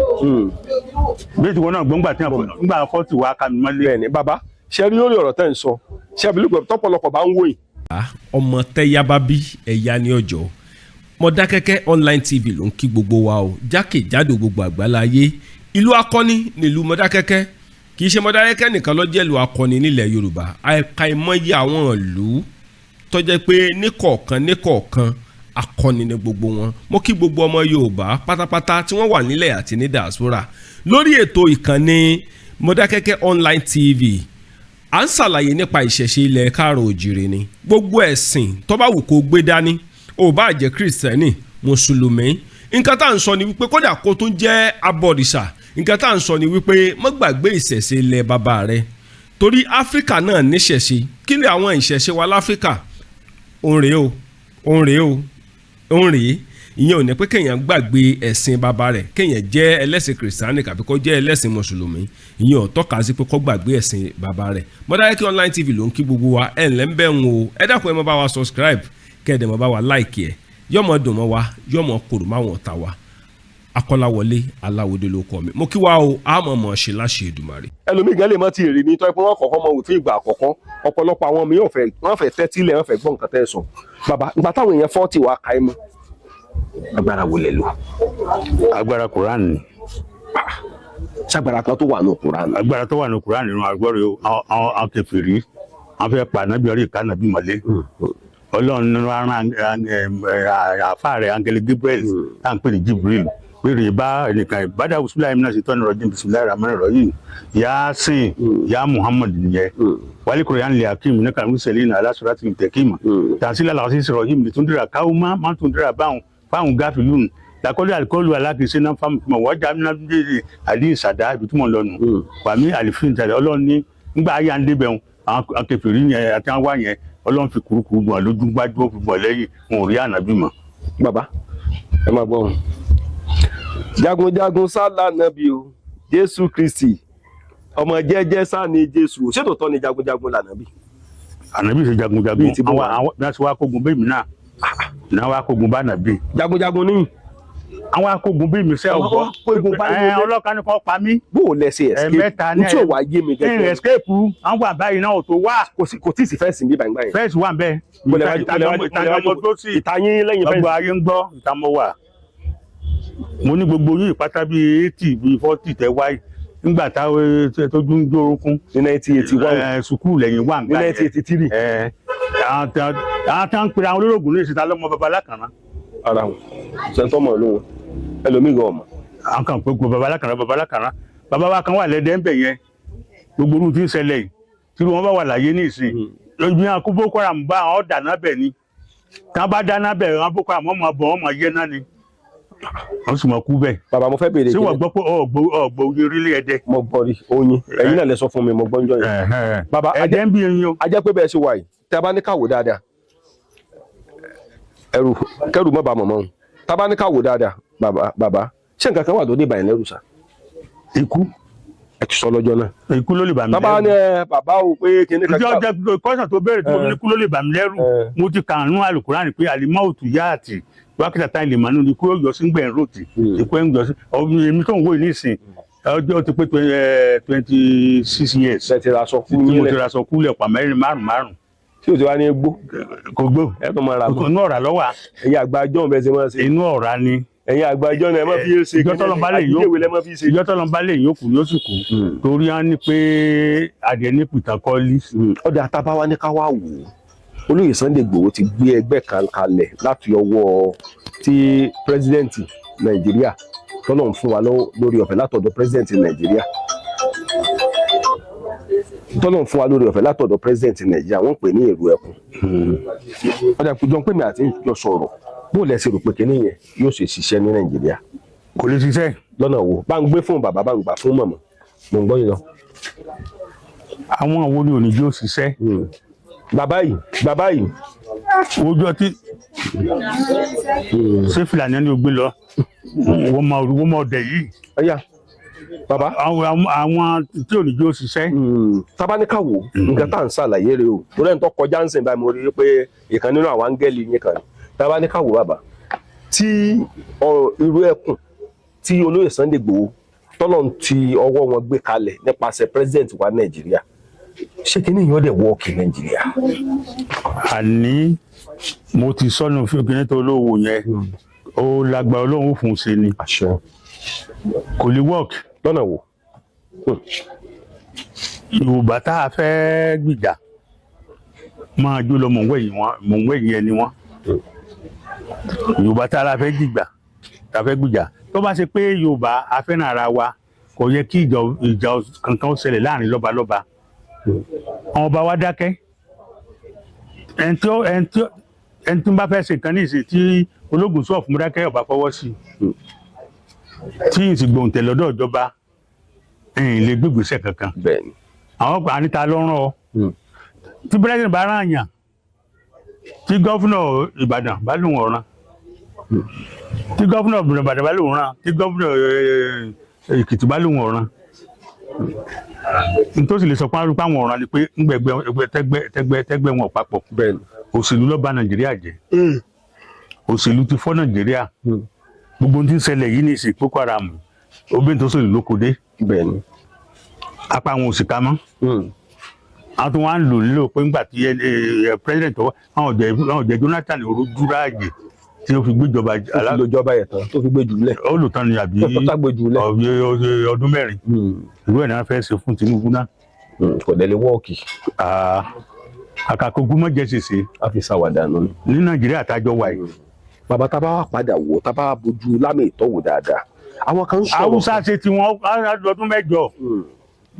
bí tí wọn náà gbọ́ngbà tí wọn gbà fọ́ọ̀tì wá ká mi mọ́lé. bẹ́ẹ̀ni bàbá ṣe rí lórí ọ̀rọ̀ tẹ́ ń sọ ṣe àbílẹ̀ pẹ̀ tọ́pọ̀lọpọ̀ bá ń wò yìí. ọmọ tẹ́yà bá bí ẹ̀yà ní ọjọ́ Mọdákẹ́kẹ́ online tv ló ń kí gbogbo wa o jákèjádò gbogbo àgbáláyé ìlú akọni nílùú Mọdákẹ́kẹ́ kì í ṣe Mọdákẹ́kẹ́ nìkan ló jẹ́ ìlú akọni nílẹ̀ Yorùbá àìmọye àwọn ìlú tó jẹ́ pé níkọ̀ọ̀kan akọni ní gbogbo wọn. Mo kí gbogbo ọmọ Yorùbá pátápátá tí wọ́n wà nílẹ̀ àti ní diaspora lórí ètò ìkànnì Mọdákẹ́kẹ́ online tv. À ń ṣàlàyé nípa ìṣẹ̀ṣe ilẹ̀ káàrọ̀ òjìrè ni gbogbo ẹ̀sìn tó bá wù kó gbé dání ó bá jẹ́ Kristẹni Mùsùlùmí. Nǹkan tá à ń sọ ni wípé kódà kó tún jẹ́ abọ̀rìṣà nǹkan tá à ń sọ ni wípé má gbàgbé ìṣẹ̀ṣe ilẹ̀ bàbá rẹ torí Áfíríkà náà níṣẹ̀ṣe kí ni àwọn ìṣẹ̀ṣe wa láfíríkà òun rèé ìyẹn ò ní pé kéèyàn gbàgbé ẹ̀sìn bàbá rẹ̀ kéèyàn jẹ́ ẹlẹ́sìn kìrìsìtánì tàbí kó jẹ́ ẹlẹ́sìn mùsùlùmí ìyẹn ò tọ́ka sí pé kó gbàgbé ẹ̀sìn bàbá rẹ̀. Mọdákẹ́kẹ́ online tv ló ń kí gbogbo wa ẹ̀ ńlẹ́ ń bẹ̀ ń o ẹ dákun ẹ mọ́ bá wa subscribe kẹ́ẹ̀dẹ̀ mọ́ bá wa like ẹ̀ yọmọ dùn mọ́ wa yọmọ kòrò máwọn ọ̀tá wa. Akọ́láwọlé Aláwọ̀dé ló kọ mi mo kí wa o àmọ́ mọ̀ ṣe láṣẹ Èdùmàrè. ẹlòmíì gẹ́lẹ́ mọ́ ti rí ni tọ́ ẹ pé wọ́n kọ̀ọ̀kan mọ òfin ìgbà àkọ́kọ́ ọ̀pọ̀lọpọ̀ àwọn mi wọ́n fẹ́ tẹ́tílẹ̀ wọ́n fẹ́ gbọ́ nǹkan tẹ́ ẹ sọ bàbá ìgbà táwọn èèyàn 40 wà ká ẹ mọ́ agbára wo lẹ lò. agbára Quran ni. ṣàgbára kan tó wà ní Quran. agbára tó wà ní Quran nínú agbọ́rẹ̀ àwọn kèfèrí àwọn fẹ́ pa ànábì ọ̀rẹ́ ìka ànábì mọ́lé Ọlọ́run nínú àfa rẹ̀ angele Gabriel tá à ń pè ní Jibril péré bá ẹnìkan ìbádà wùsùlùmí náà ṣe tọ́nu rọ̀jìn bisimilayi rahman rahim Yasin ya Muhammad nìyẹn wálé Quran lè akim ní kàmú sẹ́lẹ̀ ní aláṣọ́ra ti tẹ̀kímà tàǹsílẹ̀ làwọn sì sọ̀rọ̀ yìí tó ń dira káwọn máa tó ń dira fáwọn gáfìlún lakọ́lé alikọ́lù alákìsí náà fáwọn wọ́jà náà dédé àdí ìsàdá ìbítúmọ̀ lọ́nu wàmí àlìfín tàdé Ọlọ́run ní nígbà ayé à ń débẹ̀ àwọn kèfèrí yẹn àti àwọn wá yẹn Ọlọ́run fi kúrúkúrú gbọ̀n lójú gbájú ó fi gbọ̀n lẹ́yìn wọn ò rí ànábì mọ́. bàbá ẹ máa gbọ́ wọn. jagunjagun sálà nàbí o Jésù Kristi ọmọ jẹ́jẹ́ sá ni Jésù ṣètò tọ́ ni jagunjagun lànàbí. ànábì ṣe jagunjagun àwọn náà ṣe wá kógun bẹ́ẹ̀ mi náà náà wá kógun bá nàbí. jagunjagun ní. àwọn akógun bẹ́ẹ̀ mi sẹ́ ọ̀gbọ́n ọlọ́kan ní kò pa mí. bó o lẹ́sẹ̀ escape n tí ò wá yé mi gẹ́gẹ́. ẹ̀rìn escape àwọn wà báyìí náà ò tó wá. kò tí ì sí fẹ́ǹsì bí bàgbà yẹn. fẹ́ǹsì wà ń bẹ́ẹ̀. ìtayín lẹ́yìn fẹ́ǹsì. gbogbo ayé ń gbọ́ ìtàmọ́ wà. mo ní gbogbo yín ìpátá bíi 80 bíi 40 tẹ wáyé nígbà táwọn tójú ń gbórúkún ní 1981 sukuu lẹ́yìn wà ní 1983 àwọn tí wọ́n ń pera àwọn olórògùn ní ìsìta lọ́mọ baba alákànná. ara wọn sẹ́ńtọ́ mọ̀ lóhun ẹlòmíì gan ọmọ. àwọn kan pé baba alákànná baba wa kan wà lẹ́dẹ̀ ń bẹ̀ yẹn gbogbo orú tí ń ṣẹlẹ̀ yìí tí wọ́n bá wà láyé ní ìsìn lójú yẹn kó Boko Haram bá àwọn dáná bẹ̀ ni tí wọ́n bá dáná bẹ̀ àwọn Boko Haram ọmọ bọ̀ ọmọ yẹ náà ni wọ́n sì mọ̀ kú bẹ́ẹ̀. bàbá mo fẹ́ béèrè ṣé wọ́n gbọ́ pé ọ̀gbọ̀ oyin orílẹ̀ ẹ̀dẹ̀. mo gbọ́ rí oyin ẹ̀yin náà lẹ sọ fún mi mo gbọ́ ń jọ yẹn. bàbá ẹ̀dẹ̀ ń bí oyin o. a jẹ́ pé bẹ́ẹ̀ ṣe wà yìí tí a bá ní káwò dáadáa kẹrù mọ́ bá mọ̀ mọ́ tá a bá ní káwò dáadáa bàbá ṣé nǹkan kan wà tó dé bàyìn lẹ́rù sá. ikú ẹ ti sọ lọ́jọ́ náà. ikú ló lè bà mí lẹ́rù. bàbá ní bàbá o pé kíní kan. ìjọ jẹ kọ́sàn tó béèrè tó ní ikú ló lè bà mí lẹ́rù mo ti kàánú Al-Qur'an pé alimautu yaati wákìtà táyì lè mànú ni kúrò yọ sí gbẹ̀yìn rotì ikú ẹ̀ ń yọ sí èmi tó ń wò nísìn ọjọ́ ti pé 26 years. ẹ ti ra aṣọ kú nílẹ̀ mo ti ra aṣọ kú lẹ̀ pa mẹ́rin márùn-ún tí o ti wá ní gbó kò gbó ẹ tó máa ra bọ̀ inú ọ̀rá lọ́wọ́ ẹ̀yin àgbà ajọ́ bẹ́ẹ̀ ṣe máa ṣe inú ọ̀rá ni ẹ̀yin àgbà ajọ́ náà ẹ má fi ṣe ìjọ tọ́lọ́ bá lè àjíjẹ́wé lẹ́ má fi ṣe. ìjọ tọ́lọ́ bá lè yókù yóò sì kú torí wọ́n ní pé adìẹ ní pìtàn kọ́lí. ọ̀dà tábáwá ní ká wá wò ó olóyè Sunday Igboho ti gbé ẹgbẹ́ kan kalẹ̀ láti ọwọ́ tí pírẹsidẹ́ǹtì Nàìjíríà tọ́lọ̀ ń fún wa lórí ọ̀fẹ́ látọ̀dọ̀ pírẹsidẹ́ǹtì Nàìjíríà tọ́lọ̀ ń fún wa lórí ọ̀fẹ́ látọ̀dọ̀ pírẹsidẹ́ǹtì Nàìjíríà wọ́n pè ní èrò ẹkùn. ọ̀dà ìpéjọ ń pè mí àti ìjọ sọ̀rọ̀ bó lẹ ṣe rò pé kíní yẹn yóò ṣe ṣiṣẹ́ ní Nàìjíríà. kò lè ṣiṣẹ́. lọ́nà wo bá ń gbé fún bàbá bá ń gbà fún mọ̀mọ́ mo ń gbọ́ yín lọ. àwọn wo ni òní yóò ṣiṣẹ́. bàbá yìí ojú ọtí ṣé Fìlàní ni o gbé lọ wọ́n mọ ọdẹ yìí. ọ̀yà bàbá àwọn tí òní yóò ṣiṣẹ́. tábánikà wò nǹkan tá à ń ṣàlàyé rẹ o torí ẹni tó kọjá ń sìn báyìí mo rí i pé ìkan nínú àwọn áńgẹ́lì yín kan ni tábánikà wò bàbá tí irú ẹkùn tí olóyè Sunday Igboho tọ́lọ̀ ti ọwọ́ wọn gbé kalẹ̀ nípasẹ̀ president wa Nàìjíríà ṣé kí ni yóò dẹ̀ wọ́ọ̀kì Nàìjíríà. àní mo ti sọnù fún obìnrin tó lówó yẹn ó lágbára Ọlọ́run fún un ṣe ni àṣẹ kò lè work. lọ́nà wo. Yorùbá tá a fẹ́ gbìjà máa jó lọ mọ̀nwé yẹn ni wọ́n. Yorùbá tá a la fẹ́ gbìjà tó bá ṣe pé Yorùbá a fẹ́ràn ara wa kò yẹ kí ìjà kankan ṣẹlẹ̀ láàrin lọ́balọ́ba. àwọn ọba wa dákẹ́ ẹni tí ń bá fẹ́ ṣe nǹkan ní ìsìn tí ológun sọ̀rọ̀ fún dákẹ́ ọba fọwọ́ sí tí ìsìn gbòǹtẹ̀ lọ́dọ̀ ìjọba ẹ̀yìn lè gbégbèsè kankan. bẹ́ẹ̀ni. àwọn ọgbà níta ló rán ọ tí bírẹ́dì bá rán àyàn tí gọ́fúnà Ìbàdàn bá lòun ọ̀ràn tí gọ́fúnà Ìbàdàn bá lòun rán tí gọ́fúnà Èkìtì bá lòun ọ̀ràn nítòsí lè sọ pé àwọn ọ̀ràn ni pé tẹ́gbẹ́ wọn papọ̀. bẹ́ẹ̀ni. òṣèlú ló bà Nàìjíríà jẹ́ òṣèlú ti fọ́ Nàìjíríà gbogbo ohun tí ń ṣẹlẹ̀ yìí ní ìsìn Boko Haram obìnrin tó sòlù lóko dé. bẹ́ẹ̀ni. apá àwọn òsì ká mọ́ àwọn tó wá ń lò nílò pé ńgbà tí president tó àwọn ọ̀jẹ̀ Jonathan orúdúráàyè tí ó fi gbéjọba lójọba yẹn tán tó fi gbé jùlẹ̀. ó lò tán ni àbí ọdún mẹ́rin ìlú ẹ̀ náà fẹ́ ṣe fún Tinubu náà. kò dẹ̀ lè wọ́ọ̀kì. àkàkọ́ gúnmọ́ jẹ́ ṣèṣe. a fi ṣàwàdà nù. ní Nàìjíríà tájọ wà yìí. bàbá tá a bá wà padà wò tá a bá bójú lámì ìtọ́wò dáadáa àwọn kan ń sọ̀rọ̀. Haúsá ṣe tiwọn lọ́dún mẹ́jọ.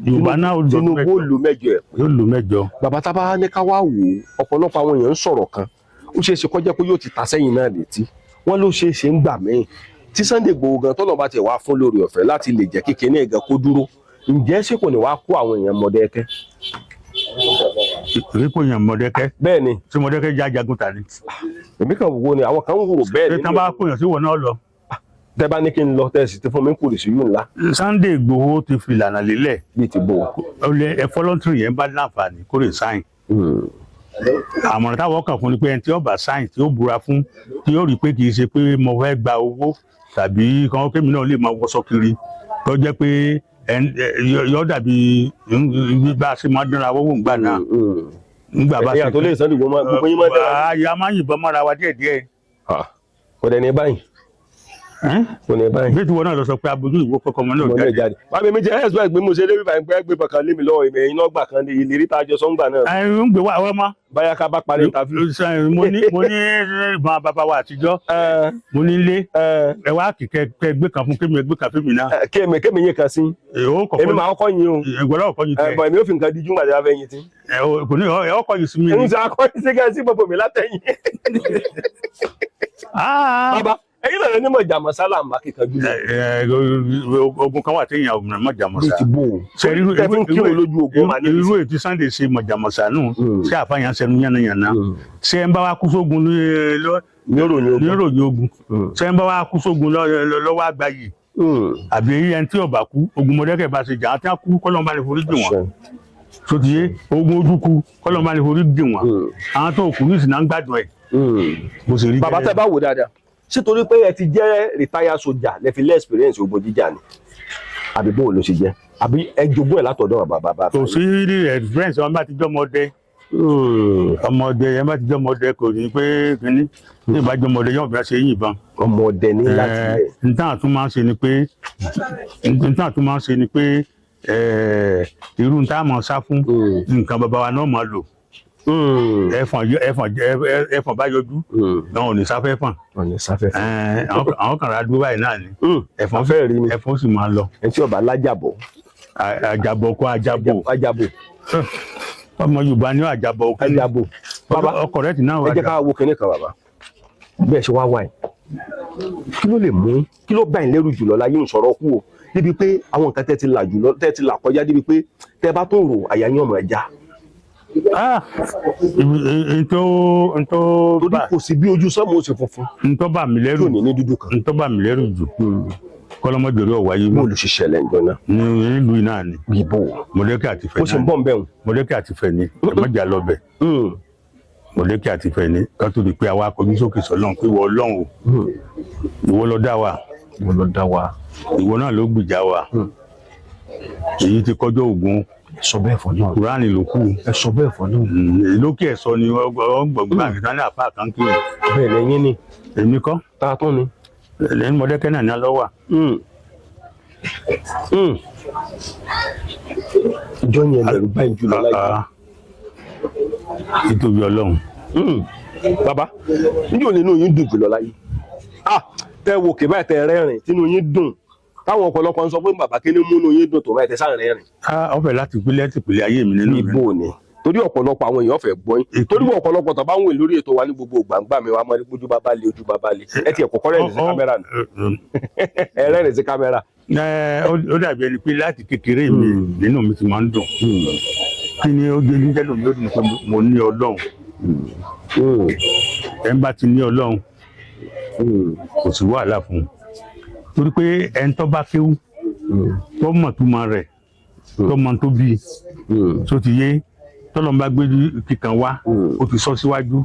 Yorùbá náà ó Tinubu lò mẹ́jọ ẹ̀. yóò lò mẹ́jọ. bàbá tá a bá ní ká wá wò ọ̀pọ̀lọpọ̀ àwọn èèyàn ń sọ̀rọ̀ kan ó ṣeé ṣe kọjá pé yóò ti ta sẹ́yìn náà létí wọ́n ló ṣeé ṣe ń gbà míì tí Sunday Igboho gan tọ́lọ̀ bá ti wá fún lórí ọ̀fẹ́ láti lè jẹ́ kékeré náà gan kó dúró ǹjẹ́ ṣé kò ní wá kó àwọn èèyàn Mọ̀dákẹ́kẹ́. èyí kò yàn Mọ̀dákẹ́kẹ́. bẹ́ẹ̀ ni. tí Mọ̀dákẹ́kẹ́ já jagun ta ni. èmi kan wo ni àwọn kan ń wò bẹ́ẹ̀ ṣé tán bá kó yàn sí wọn náà lọ. tẹ́ bá ní kí n lọ tẹ́ sì ti fún mi kùrì sí yún ńlá. Sunday Igboho ti fi ìlànà lélẹ̀. bíi ti bò. ẹ fọlọ́ntìrì yẹn bá láǹfààní kó lè sáìn. àmọ̀ràn táwọn kàn fún ni pé ẹni tí ó bá sáìn tí ó búra fún tí ó rí pé kì í ṣe pé mo fẹ́ gba owó tàbí kan kémi náà lè máa wọṣọ kiri tó jẹ́ pé yọ dàbí bá a ṣe máa dánra owó ńgbà náà. ńgbà bá ṣe kí ẹ Sunday Igboho gbogbo yín máa dára. àyà máa ń yìnbọn mọ́ra wa díẹ̀díẹ̀. kò dẹ̀ ní báyìí. kò ní báyìí. bí tiwọn náà lọ sọ pé abojú ìwé kọkọ mọ náà jáde. wàá mi jẹ ẹsùn ẹgbẹ mo ṣe lé bíbá ẹgbẹ gbé bàkan lé mi lọ́wọ́ ìmọ̀ ẹ̀yìn lọ́gbà kan ní ìlérí tá a jọ sọ́ngbà náà. ń gbé wá ọmọ. báyà ká bá parí tàbí. mo ní ìbọn bàbá wa àtijọ́ mo ní ilé ẹ wá kìkẹ́ gbé kan fún kémi gbé kan fún mi náà. kémi yín kan sí. èmi máa kọ́ yín o. ìgbọ́dọ̀ kọ́ yín tẹ. èmi ò fi nǹkan díjú gbàdé afẹ́ yín tí. kò ní ọkọ̀ yìí sí mi. èmi sọ akọ́ yín sí kẹ́sì bọ̀bọ̀ mi látẹ̀yìn. bàbá ẹ̀yin náà ní mọ̀ jàmọ̀ sálàmù akíkanjú. ogun kan wà téèyàn mọ̀ jàmọ̀ sá. ti bò ó. irú ètí Sunday ṣe mọ̀ jàmọ̀ sá nù ṣé àfàyàn sẹnu yánnayànna ṣé ń bá wa kú sógun níròyìn ogun ṣé ń bá wa kú sógun lọ́wọ́ àgbáyé àbí ẹni tí ó bá kú ogun Mọ̀dákẹ́kẹ́ bá ṣe jà á tí wọ́n kú kọ́lọ́n bá lè forí dì wọ́n sotiye ogun ojú kú kọ́lọ́n bá lè forí dì wọ́n àwọn tó kù ní ìsìn náà ń gbádùn ẹ̀ bó ṣe rí. bàbá tẹ bá wò dáadáa ṣé torí pé ẹ ti jẹ́ rìtáyà sójà lẹ fi lé experience ogun jíjà ni àbí bó ló ṣe jẹ́ àbí ẹ jogún ẹ̀ látọ̀dọ̀ bàbá. kò sí experience wọn bá ti jọ́ ọmọdé ọmọdé yẹn bá ti jẹ́ ọmọdé kò ní pé kínní ní ìbájọ́ ọmọdé yóò fi ṣe yìnbọn. ọmọdé ní láti lẹ̀. nǹkan àtúmọ̀ ṣe ni pé irú tá a mọ̀ sá fún nǹkan bàbá wa náà máa lò. ẹ̀fọ̀n bá yọjú náà ò ní sáfẹ́ fọ̀n. àwọn kan rà dúró báyìí náà ni. ẹ̀fọn fẹ́ẹ̀ rí ni. ẹ̀fọn sì máa lọ. ẹ tí ọba lájàbọ̀. àjàbọ̀ kó àjàbọ̀. àjàbọ̀. ọmọ Yorùbá ní àjàbọ̀ òkú. àjàbọ̀. bàbá ọkọ rẹ ti náà wà. ẹ jẹ́ ká wo kinní kan bàbá bẹ́ẹ̀ ṣe wá wáyé kí ló lè mú kí ló bá ẹ̀ lẹ́rù jùlọ láyé ń sọ̀rọ̀ kú o débi pé àwọn nǹkan tẹ́ ti là jùlọ tẹ́ ti là kọjá débi pé tẹ́ bá tó rò àyà yín ọmọ ẹja. torí kò sí bí ojú sọ́mù ó ṣe funfun. ntọ́ bà mí lẹ́rù ní ní dúdú kan. ntọ́ bà mí lẹ́rù jù kọ́lọ́mọdé ọ̀wá yìí mo olùṣiṣẹ́ lẹ́jọ́ náà. ní ìlú náà ni. bíbó Mọ̀dákẹ́kẹ́ àti Fẹ̀ ó ṣe ń bọ̀ ń bẹ̀rù. Mọ̀dákẹ́kẹ́ àti Fẹ̀ ni ẹ̀mọ́jà lọ́bẹ̀. Mọ̀dákẹ́kẹ́ àti Fẹ̀ ni ká tó di pé àwa akọjú sókè sọ́lọ́run pé ìwọ Ọlọ́run o ìwọ ló dá wa. ìwọ ló dá wa. ìwọ náà ló gbìjà wa. èyí ti kọjọ́ Ògún. sọ bẹ́ẹ̀ fọ́ náà. Kùránì ló kù. ẹ sọ bẹ́ẹ̀ fọ́ náà. lókè ẹ̀sọ́ ni ọgbọ̀ngbọ̀n àgbẹ̀tán ní àpá àkáǹtì rẹ̀. bẹ́ẹ̀ lẹ́yìn ni. èmi kọ́. ta tún ni. lẹ́yìn Mọ̀dákẹ́kẹ́ náà ní alọ́wà. ìjọ yẹn lẹ́rù báyìí jùlọ láyé. ìtòbi Ọlọ́run. bàbá níjọ́ nínú yín dùn jùlọ láyé. tẹ wo kè báyìí tẹ rẹ́rìn tínú yín dùn táwọn ọ̀pọ̀lọpọ̀ ń sọ pé bàbá kí ni múnú yín dùn tó báyìí tẹ sáà rẹ́rìn. ọbẹ̀ láti pílẹ̀ ayé mi nínú mi. ibo ni torí ọ̀pọ̀lọpọ̀ àwọn èèyàn fẹ́ gbọ́ yín torí ọ̀pọ̀lọpọ̀ tó bá ń wè lórí ètò wa ní gbogbo gbàngbà mi wa mọ́ ní ojú bàbá le ojú bàbá le ẹ ti ẹ̀kọ́ kọ́rẹ́ ní sí kámẹ́rà nù ẹ rẹ́rìn sí kámẹ́rà. ó dàbí ẹni pé láti kékeré mi nínú mi ti máa ń dùn kí ni ó gbé níjẹ́ lómi ó dùn pé mo ní Ọlọ́run ẹ̀ ń bá ti ní Ọlọ́run kò sí wàhálà fún un torí pé ẹni tó bá kéwú tó mọ̀ tó mọ̀ rẹ̀ tó mọ̀ tó bí tó ti yé tọ́lọ́ bá gbé kíkan wá ó ti sọ síwájú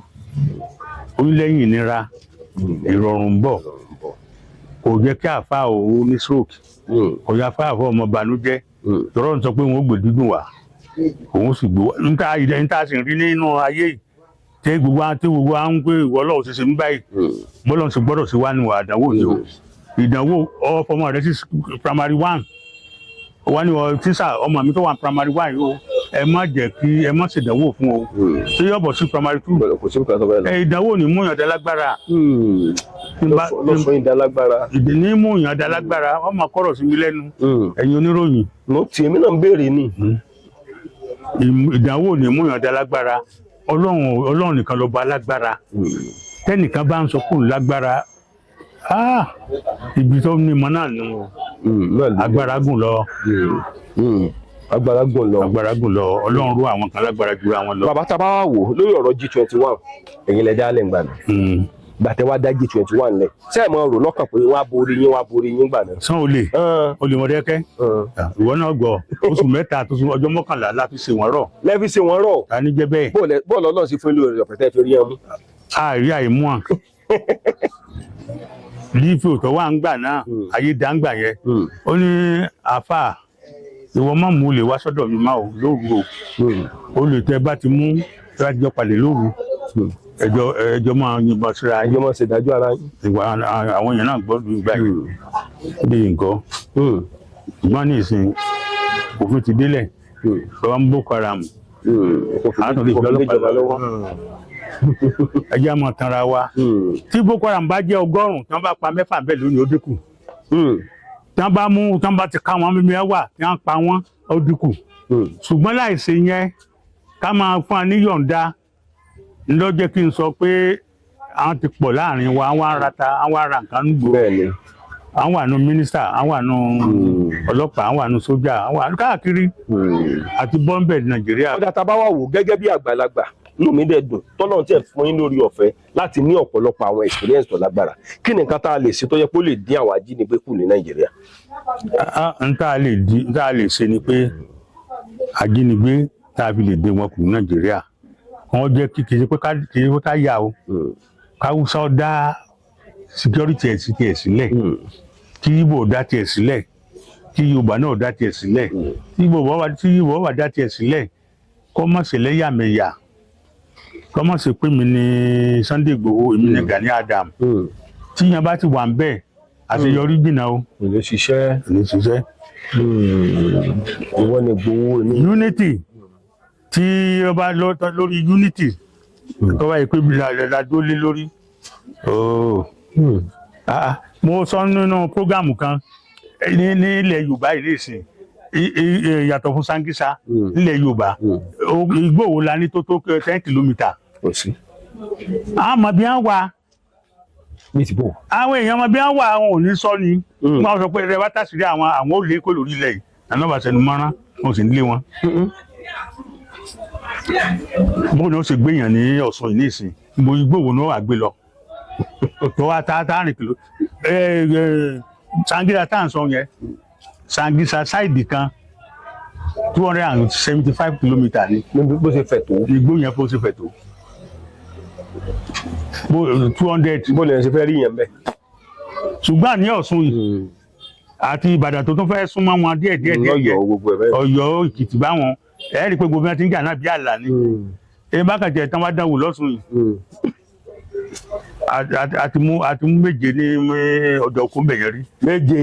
orílẹ̀-èdè ìnira ìrọ̀rùn ń bọ̀ kò jẹ́ kí àáfàá òun ní stroke kò yẹ àáfàá ọmọ ìbànújẹ́ tọ́rọ̀ ń sọ pé wọ́n gbè dídùn wá òun sì gbó níta sì ń rí nínú ayé yìí tí gbogbo wa ń pé ìwọ Ọlọ́run ṣe ṣe ń báyìí bọ́lọ̀ ṣe gbọ́dọ̀ sí wá ní àdánwò ni o ìdánwò ọmọ rẹ sí primary 1 wá ní tíṣà ọmọ mi tó wà primary 1 yìí o ẹ má jẹ́ kí ẹ má ṣèdánwò fún o ṣé yóò bọ̀ sí primary 2 ìdánwò ní mú yàn dá lágbára lọ́sọ̀ yín dá lágbára ní mú yàn dá lágbára wọ́n máa kọ́rọ̀ sí mi lẹ́nu ẹ̀yin oníròyìn. tí èmi náà ń béèrè ni. ìdánwò ní mú yàn dá lágbára Ọlọ́run nìkan ló bá lágbára tẹ́nìkan bá ń sọ kó lágbára ibi tó ní mọ náà nù agbára gùn lọ. agbára gùn lọ Ọlọ́run rú àwọn kan lágbára jù àwọn lọ. bàbá tá a bá wà wò lórí ọ̀rọ̀ G21 ẹ̀yin lẹ dálẹ̀ ń gbà náà gbàtẹ́ wá dá G21 lẹ̀ ṣé ẹ̀ mọ̀ rò lọ́kàn pé wọ́n á borí yín gbà náà. sàn olè Mọ̀dákẹ́kẹ́ ìwọ náà gbọ́ oṣù mẹ́ta tó sún ọjọ́ 11 la fi ṣe wọ́n rọ̀. lẹ́fi ṣe wọ́n rọ̀. ta ni jẹ́ bẹ́ẹ̀. bọ́ọ̀lù Ọlọ́run sì fún ilé rẹ̀ ọ̀pẹ̀tẹ́ fi rí ẹ mú. àárí àìmú à lífì òtọ́ wà ń gbà náà ayé dá ń gbà yẹn ó ní àáfà ìwọ má mú lè wá sọ́dọ̀ mi má o lóru o lè tẹ bá ti mú lájọ palẹ̀ lóru ẹjọ́ máa yìnbọn síra ẹjọ́ máa ṣèdájọ́ ara yín. àwọn èèyàn náà gbọ́dọ̀ ìgbà yìí bí nǹkan ṣùgbọ́n ní ìsìn òfin ti délẹ̀ lọ́wọ́ ń Boko Haram àtúntò ìjọba lọ́wọ́ ẹjẹ́ àmọ́ tanra wa tí Boko Haram bá jẹ́ 100 tí wọ́n bá pa 6 bẹ́ẹ̀ lónìí ó dínkù tí wọ́n bá mú tí wọ́n bá ti ká wọn mímí wà tí wọ́n pa wọ́n ó dínkù ṣùgbọ́n láìsí yẹn ká máa fún wa ní yọ̀ǹda ló jẹ́ kí n sọ pé àwọn ti pọ̀ láàrin wa àwọn arata àwọn ara nǹkan ń gbò àwọn àánú mínísítà àwọn àánú ọlọ́pàá àwọn àánú sójà àwọn àánú káàkiri àti bọ́m̀bẹ̀ Nàìjíríà. ọ̀dà tá a bá wà wò gẹ́gẹ́ bí àgbàlagbà inú mi dẹ̀ dùn tọ́lọ́run tí ẹ̀ fún yín lórí ọ̀fẹ́ láti ní ọ̀pọ̀lọpọ̀ àwọn experience tó lágbára kí ni nǹkan tá a lè ṣe tó yẹ kó lè dín àwọn ajínigbé kù ní Nàìjíríà. n tá a lè ṣe ni pé ajínigbé tá a fi lè dé wọn kù ní Nàìjíríà wọ́n jẹ́ kí kìí ṣe pé ká yà o káwùsá dá security ẹ̀ sílẹ̀ kí Ìgbò dá tiẹ̀ sílẹ̀ kí Yorùbá náà dá tiẹ̀ sílẹ̀ tí Yorùbá wà dá tiẹ̀ sílẹ̀ kọ́ mọ̀ sí lẹ́yàmẹ̀yà kọ́mọ̀ sí pé mi ní Sunday Igboho èmi ní Gani Adams tí yẹn bá ti wà ń bẹ̀ àṣeyọrí jìnnà o. kò lè ṣiṣẹ́. kò ní ṣiṣẹ́. ìwọ ni Igboho ní. unity tí ó bá lórí unity tó bá yẹ pé la dó lé lórí. mo sọ nínú prógámù kan ní ilẹ̀ Yorùbá yìí nìsín yàtọ̀ fún Sangisa nílẹ̀ Yorùbá Ìgbòho la ní tó 10 kìlómítà. kò sí. àmọ́ bí wọ́n wà bí ti bò. àwọn èèyàn ọmọ bí wọ́n wà àwọn ò ní sọ ni wọ́n sọ pé ẹ bá tàṣírí àwọn ò lè kó lórí ilẹ̀ yìí àná bá sẹnu mọ́rán wọn sì ń lé wọn. bóun ni ó ṣe gbéyàn ní Ọ̀ṣun yìí nísìn mo Ìgbòho ní wàá gbé lọ tó wá tá rìn kìló Sangisa tá à ń sọ yẹn Sangisa sáìdì kan 275 kìlómítà ni. bó ṣe fẹ̀ tó. Ìgbò yẹn bó ṣe fẹ̀ tó. 200. bó lè ṣe fẹ́ rí yẹn bẹ́ẹ̀. ṣùgbọ́n ní Ọ̀ṣun yìí àti Ìbàdàn tó tún fẹ́ súnmọ́ wọn díẹ̀ Ọ̀yọ́ Èkìtì báwọn ẹ rí i pé gbogbo wọn ti ń jà náà bí àlà ni. èyí bá kàn jẹ́ tán wá dánwò lọ́sùn yìí àti mú méje ní ọ̀dọ̀ òkú bẹ̀yẹn rí. méje.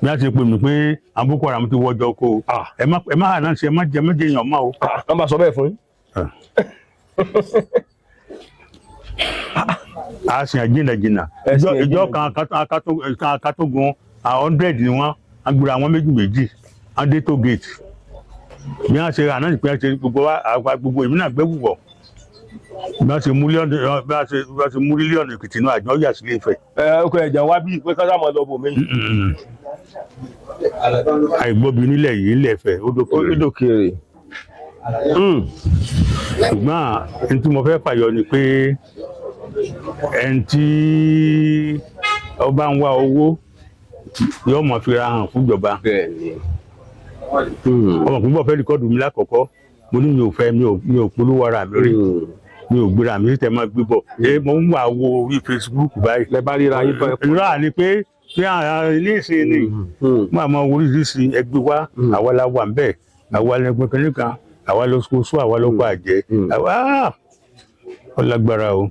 bí a ti pè mí pé àwọn Boko Haram ti wọjọ oko ẹ má hànà ṣe ẹ má jẹ méje èèyàn mọ́ o. wọ́n bá sọ bẹ́ẹ̀ fún yín. a sì yàn jìnnà ìjọ kan akátógun 100 ni wọ́n agbèrè àwọn méjì wọ́n dé tó gate bí wọ́n ṣe àná ìpínlẹ̀ ṣe gbogbo èmi náà gbẹ́wù wọ̀ bí wọ́n ṣe mú mílíọ̀nù Èkìtì náà àjọ yà sílé Ifẹ̀. ọkọ ẹ̀jẹ̀ wá bí pé ká sáà lọ bò mí. àìgbọ́bi nílẹ̀ yìí ńlẹ̀ Ifẹ̀ ó dókèrè. ṣùgbọ́n ẹni tí mo fẹ́ fàyọ ni pé ẹni tí ọba ń wá owó yóò mọ̀ fira hàn fún ìjọba. ọmọ púpọ̀ fẹ́ rìkọ́dù mi lákọ̀ọ́kọ́ mo ní mi ò fẹ́ mi ò polówó ara mi rí mi ò gbéra mi tẹ́ máa gbé bọ̀ mo ń wà wo orí Facebook báyìí. lẹ bá ríra yín bọ́ ẹ̀kọ́. ìrora ni pé ilé ìsìn ni mo àmọ́ oríṣiríṣi ẹgbẹ́ wa àwa la wà ń bẹ̀ àwa lẹ́gbẹ̀ẹ́ kan nìkan àwa lọ sọ àwa lọ gbọ́ àjẹ́ àwa ó lágbára o.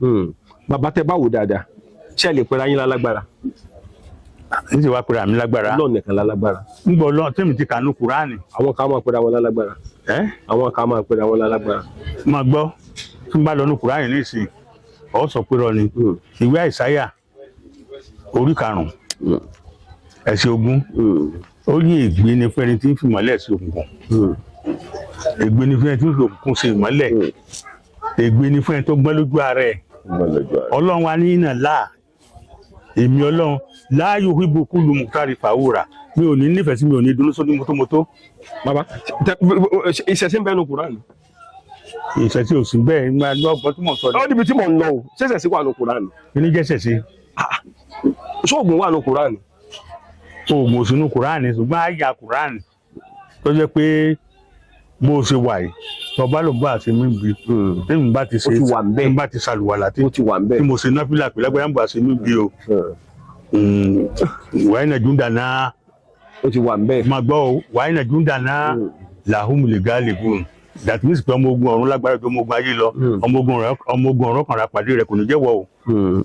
bàbá tẹ báwo dáadáa ṣé ẹ lè pera yín lálágbára. n sì wá pera mi lágbára. Ọlọ́run nìkan lálágbára. ń gbọ́ lọ́n tẹ́mi ti kànú Kùránì. àwọn kan máa pera wọn lálágbára. àwọn kan máa pera wọn lálágbára. máa gbọ́ tí n bá lọ ní Kùránì nísìnyí ọ̀ sọ pé rọ ni ìwé Àìsáyà orí 5 ẹsẹ̀ 20 ó ní ègbé ni fẹ́ni tí ń fi ìmọ́lẹ̀ sí òkùnkùn ègbé ni fẹ́ni tí ń fi òkùnkùn sí ìmọ́lẹ̀ ègbé ni fẹ́ni tó gbọ́n lójú ara ẹ̀ Ọlọ́run wa ní iná láà èmi Ọlọ́run láàyò híbo kúlù mùtárì fàwúrà mi ò ní nífẹ̀ẹ́ sí mi ò ní dúró sódì mọ́tòmọ́tò. bàbá ìṣẹ̀ṣẹ̀ ń bẹ́ẹ̀ ní Kùránì. ìṣẹ̀ṣẹ̀ ò sí bẹ́ẹ̀ ní ọgbọ́n tí mò ń sọ. ó níbi tí mò ń lọ o ṣẹ̀ṣẹ̀ sí wà ní Kùránì. kí ni jẹ́ ṣẹ̀ṣẹ̀? ṣóògùn wà ní Kùránì. oògùn ò sínú Kùránì ṣùgbọ́n àyà Kùránì tó jẹ́ pé bó o ṣe wà yìí tọba ló bá ṣe mí bi tèmi bá ti ṣe tèmi bá ti ṣàlùwàlà tí mo ṣe náfìlà pé lágbára ń bá ṣe mí bi o wàá iná júndà náà ó ti wà nbẹ. máa gbọ́ o wàá iná júndà náà làhùn lè gá lè gùn that means pé ọmọ ogun ọ̀run lágbára tó ọmọ ogun ayé lọ ọmọ ogun ọ̀run kan ra pàdé rẹ̀ kò ní jẹ́wọ́ o.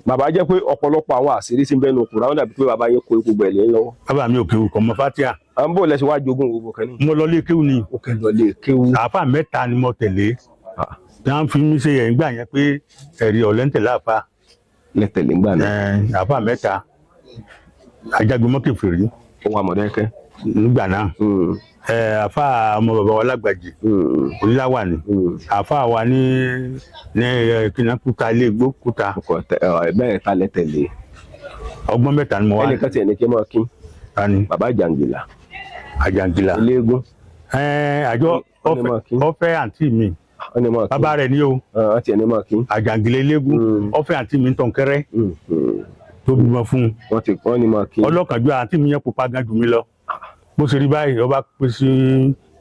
bàbá jẹ́ pé ọ̀pọ̀lọpọ̀ àwọn àṣírí tí ń bẹ́nu Kùránì dàbí pé bàbá yẹn kó ikú gbẹ̀lẹ́ lọ́wọ́. bàbá mi ò kéwù kọ́ mọ Fátíà. à ń bò lẹ́sìn wá jogún gbogbo kan ní. mo lọ lé kéwù ni. ó kẹ́ lọ lé kéwù. àáfà 3 ni mo tẹ̀lé tí wọ́n fi mí ṣe yẹn gbà yẹn pé ẹ̀rí ọ̀lẹ́ntẹ̀lá àfà. lẹ́tẹ̀lé gbà náà. àáfà 3 ajagunmọ́kè fèrè. ó wà Mọ̀dákẹ́kẹ́. nígbà náà àáfà ọmọ bàbá wa Lágbàjì oníláwà ni àáfà wa ní kìnnàkúta ilé igbó kúta. bẹ́ẹ̀ ta lẹ́tẹ̀lé. ọgbọ́n 3 ni mo wá. ẹnìkan tiẹ̀ ní kí n máa kí. bàbá Àjàngìlà. Àjàngìlà. eléégún. àjọ ọfẹ àǹtí mi bàbá rẹ̀ ni o. àti ẹni máa kí. Àjàngìlà eléégún ọfẹ àǹtí mi ń Tọ̀nkẹ́rẹ́ tó bímọ fún un. wọ́n ní máa kí. ọlọ́kànjú àǹtí mi yẹn pupa gan jù mí lọ bó ṣe rí báyìí ọba pé sí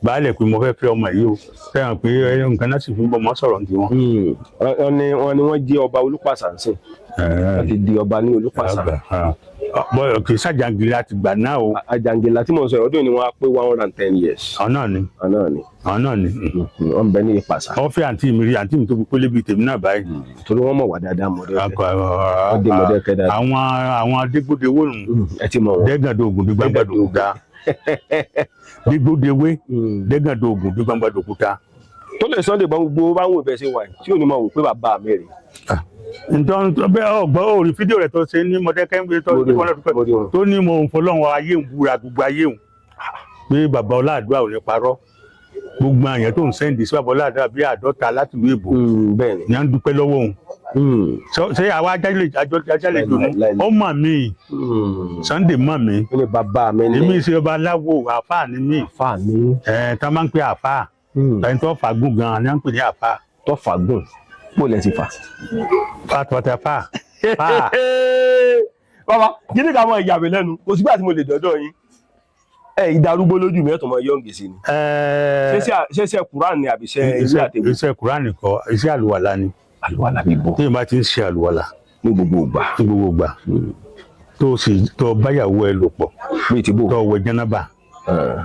baálẹ̀ pé mo fẹ́ ọmọ yìí o fẹ́ràn pé nǹkan náà sì fi ń bọ́ mọ́ sọ̀rọ̀ ní wọn. wọ́n ní wọ́n jẹ́ ọba Olúpàṣà ń sìn láti di ọba ní Olúpàṣà. bọ́ọ̀ kì í ṣàjàngìlì àti gbà náà o. Àjàngìlà tí mo sọ ọdún ni wọ́n á pé 110 years. ọ̀nà ni ọ̀nà ni wọ́n ń bẹ ní Ìpàṣà. wọ́n fẹ́ àǹtí mi rí àǹtí mi tó fi pélé bíi tèmi náà báyìí. torí wọ́n mọ̀ wá dáadáa Mọ̀dákẹ́kẹ́ dáadáa. àwọn adégbòdewó nù. ẹ ti mọ̀ wọ́n. dẹ́gàdógún bí gbàgbàdòkúta dígbòdewé dẹ́gàdógún bí gbàgbàdòkúta. tó lè Sunday gbogbo bá ń wò bẹ́ẹ̀ ṣe wà tí ò ní máa wò pé bàbá mi rè. ntọ́ bẹ́ẹ̀ ọgbọ́n òòrì fídíò rẹ̀ tó ṣe ní Mọ̀dákẹ́kẹ́ tó ní mo ń fọlọ́run ayé ń búra gbogbo ayé ń pé bàbá Ọláàdúrà ò ní parọ́ gbogbo àyàn tó ń sẹ́ǹdì sí bàbá Ọláàdúrà bí 50 láti ìlú èbó ní à ń dúpẹ́ lọ́wọ́ òun. ṣé àwa ajálẹ̀ dùnú ó mọ̀ mí Sunday mọ̀ mí èmi ṣe ọba aláwo àáfàá ni mí tá a máa ń pè àáfàá ẹni tó fàgùn gan-an ni à ń pè ní àáfàá. tó fàgùn bó lẹ ti fà. fà. bàbá kí ni ká mọ ìyá mi lẹ́nu kò sígbà tí mo lè dọ́dọ̀ yín ìdarúgbó lójú mi ẹ̀tọ́ mọ yọ̀ǹgì sí ni. ṣé Kùránì ni àbí ṣe ìwé àtẹ̀wé. iṣẹ́ Kùránì kọ́ iṣẹ́ àlùwàlá ni. àlùwàlá bí bọ́. téèyàn bá ti ń ṣe àlùwàlá. ní gbogbo ìgbà. tó báyàwó ẹ lò pọ̀. bí ti bò. tó wẹ̀ jánábà.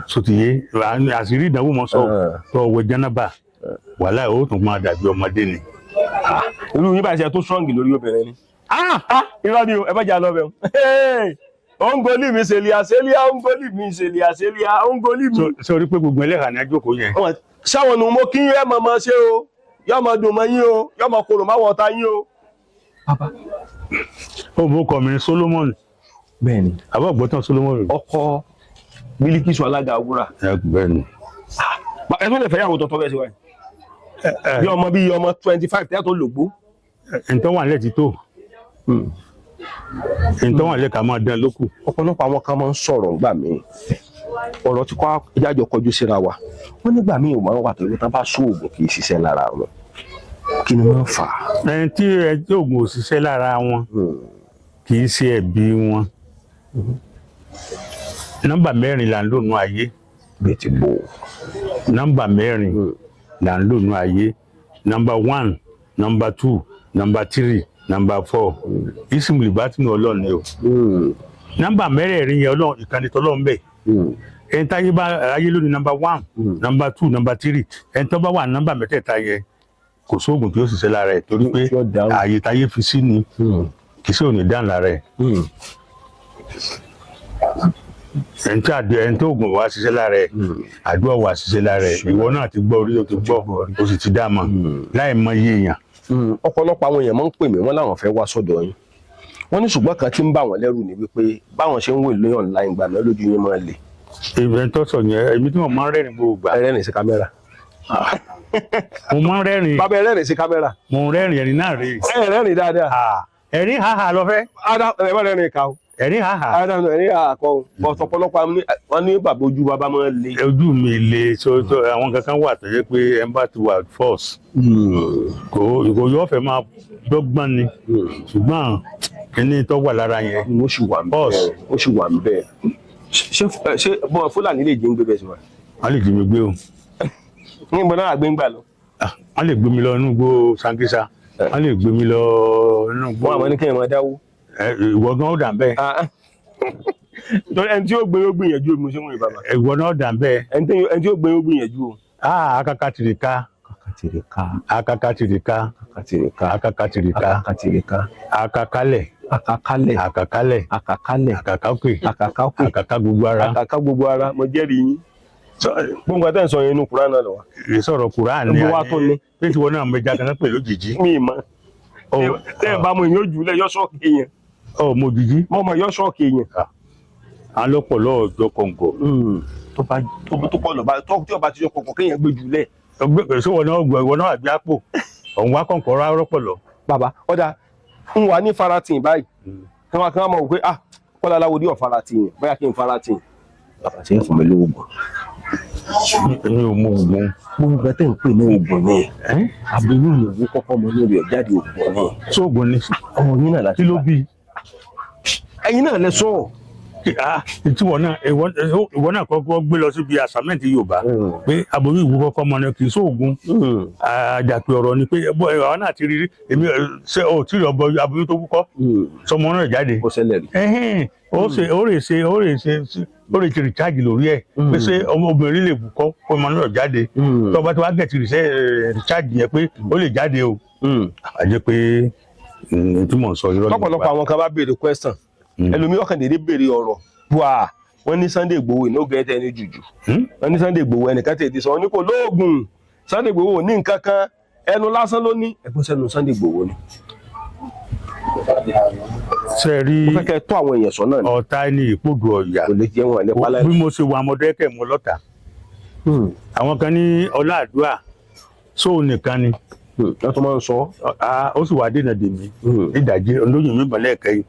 sotiye àṣírí ìdánwò mọ́ sọ tó wẹ̀ jánábà wàhálà ó tún máa dàbí ọmọdé ni. irú yín bá ṣe tó strong lórí obìnrin ni. irọ́ ni o ẹ bá jà lọ bẹ̀ ongoli mi selia ongoli mi selia ongoli mi. sọrí pé gbogbo ẹlẹ́hà ní ajókòó yẹn. sáwọn nù mo kí ẹ mọ̀ mọ́ ṣe o yọ mọ dùn mọ́ yín o yọ mọ kòrò má wọ̀ọ́ta yín o. ó mú ọkọ mi Solomon. bẹ́ẹ̀ni. àbọ̀ ọ̀gbọ́tàn Solomon. ọkọ Bílíkísù alága wúrà. bẹ́ẹ̀ni. ẹ tó lè fẹ́ yàwó tọ́tọ́ bẹ́ẹ̀ sí wáyé. bí ọmọ 25 tẹ́ tó lògbó. ǹtọ́ wà nílẹ̀ ti tó. ǹtọ́ wà nílẹ̀ ká máa dán lókù. ọ̀pọ̀lọpọ̀ àwọn kan máa ń sọ̀rọ̀ ńgbà míì ọ̀rọ̀ tí kò ìjájọ kọjú síra wa wọ́n nígbà míì máa ń wà tó tán bá sóògùn kì í ṣiṣẹ́ lára wọn kí ni wọ́n fà á. ẹni tí oògùn ò ṣiṣẹ́ lára wọn kì í ṣe ẹ̀bi wọn. nọ́mbà 4 là ń lò nú ayé. bẹ́ẹ̀ ti bò. nọ́mbà 4 là ń lò nú ayé. nọ́mbà 1 nọ́mbà 2 nọ́mbà 3 nọ́mbà 4 ìsìnkú ìbátìmí Ọlọ́run ni o. nọ́mbà 4 yẹn Ọlọ́run ìkànnì tọ́lọ́run bẹ́ẹ̀. ẹni táyé bá ayé lónìí nọ́mbà 1 nọ́mbà 2 nọ́mbà 3 ẹni tó bá wà nọ́mbà mẹ́tẹ̀ẹ̀ta yẹn kò sóògùn tí ó ṣiṣẹ́ lára ẹ̀ torí pé ààyè táyé fi sí ni kì í ṣe òní dáhùn lára ẹ̀. ẹni tó oògùn wá ṣiṣẹ́ lára ẹ̀ àdúrà wá ṣiṣẹ́ lára ẹ̀ ìwọ náà ti gbọ́ orí o ti gbọ́ o sì ti dá mọ̀ láì mọ iye èèyàn. ọ̀pọ̀lọpọ̀ àwọn èèyàn máa ń pè mí wọ́n láwọn fẹ́ wá sọ́dọ̀ yín wọ́n ní ṣùgbọ́n kan tí ń bà wọ́n lẹ́rù ni wípé báwọn ṣe ń wò lóyún online gbà náà lójú yín máa le. ìbẹ̀rẹ̀ tó sọ yẹn èmi tí mo máa ń rẹ́rìn gbogbo gbà. rẹ́rìn sí kámẹ́rà. mo máa ń rẹ́rìn. bàbá ẹ rẹ́rìn sí kámẹ́rà. mo ń rẹ́rìn ẹ̀rín náà rèé. rẹ́rìn dáadáa. ẹ̀rín haha lọ fẹ́. ẹ má rẹ́rìn ká o. ẹ̀rín haha. ẹ̀rín haha kọ́ o ọ̀pọ̀lọpọ̀ wọn ní bàbá ojú bàbá máa ń le. ojú mi le àwọn kankan wà tó yẹ pé ẹ bá ti wà force. kò yọ fẹ́ máa dọ́gbọ́n ni ṣùgbọ́n kíní tó wà lára yẹn. ó sì wà ń bẹ́ẹ̀. ṣé bọ́ Fúlàní lè jí ń gbé bẹ́ẹ̀ sí wa. wọ́n lè jí mi gbé o. ní ìbọn náà gbé ń gbà lọ. wọ́n lè gbé mi lọ inú igbó Sangisa wọ́n lè gbé mi lọ inú igbó. wọ́n àwọn ní kéèyàn máa dáwó. ìwọ gan ó dà ń bẹ́ẹ̀. torí ẹni tí ó gbé ó gbìyànjú o mo ṣe ń wọ̀nyí bàbá. ìwọ náà dà ń bẹ́ẹ̀. ẹni tí ó gbé ó gbìyànjú o. akaka tirika. Akakatirika. Akakalẹ̀. Akaka gbogbo ara mo jẹ́rìí yín. gbogbo àtẹ̀ ń sọ yẹn inú Kùránì náà lọ wa. ìsọ̀rọ̀ Kùránì ni wa tó ní. pé tí wọn náà mẹja kan pè lójijì. mi mọ tẹ́ ẹ bá mo yín ojú lẹ yọ ṣọ́ọ̀kì èèyàn. mo jìjì. mo mọ yọ ṣọ́ọ̀kì èèyàn. à ń lọ́pọ̀ lọ́ọ̀jọ́ kọ̀ǹgọ̀. tó pọ̀ lọ́ba tí ọba ti yọ kọ̀ọ̀kan kéèyàn gbé jù lẹ̀. ìwọ náà àgbẹ̀ àpò ọ̀hún wá kọ̀ǹkọ̀ rárọ́pọ̀ lọ. bàbá ọ̀dà ń wà ní faratin báyìí kí wọ́n mọ̀ wípé Kọ́lá Aláwọ̀dé ò faratin bóyá kí n faratin. bàbá tí ń fún mi lóògùn. èmi ò mọ oògùn. gbogbo ẹtẹ ń pè ní oògùn ni àbúrò ìyàwó kọ́kọ́ mọ lórí ẹ̀ jáde oògùn ni. sóògùn ni ọmọ yín náà láti kí ló bí. ẹ̀yin náà lẹ sọ ìtumọ̀ náà ìwọ náà kọ́kọ́ gbé lọ síbi àsámẹ́ǹtì Yorùbá pé aboyún ìwú kọ́kọ́ mọ ni kì í sóògùn àjàpè ọ̀rọ̀ ni pé àwọn náà ti rí èmi ṣe ò tí ì ọbọ aboyún tó wúkọ́ sọmọ náà jáde ó ṣẹlẹ̀ rí. ó lè ṣe rìcháàjì lórí ẹ̀ pé ṣé obìnrin lè wúkọ́ kó ọmọ náà jáde tó bá ti wá gẹ̀ẹ́tì rìcháàjì yẹn pé ó lè jáde o àjẹ́ pé ìtumọ̀ sọ irọ́ lọ́pọ̀lọpọ̀ àwọn kan bá béèrè question ẹlòmíì ọkàn dédé béèrè ọ̀rọ̀ wà wọ́n ní Sunday Igboho no get any juju wọ́n ní Sunday Igboho ẹnìkan tètè sọ ní kò lóògùn Sunday Igboho ní nǹkan kan ẹnu lásán ló ní ẹgbọ́n sẹ́nu Sunday Igboho ni. ṣe rí ó fẹ́ kẹ́ tó àwọn èèyàn sọ náà ni ọ̀tá ní ìpòdù ọ̀yà kò lè jẹ́ wọn ẹ̀lẹ́pàá láì. bí mo ṣe wà Mọdákẹ́kẹ́ mo lọ́tà àwọn kan ní Ọláàdúà sóò nìkan ni wọ́n tó máa ń sọ. ó sì wà dènà dèmí ìdajì olóyìn mi bọ̀lẹ́ ẹ̀kẹ́ yìí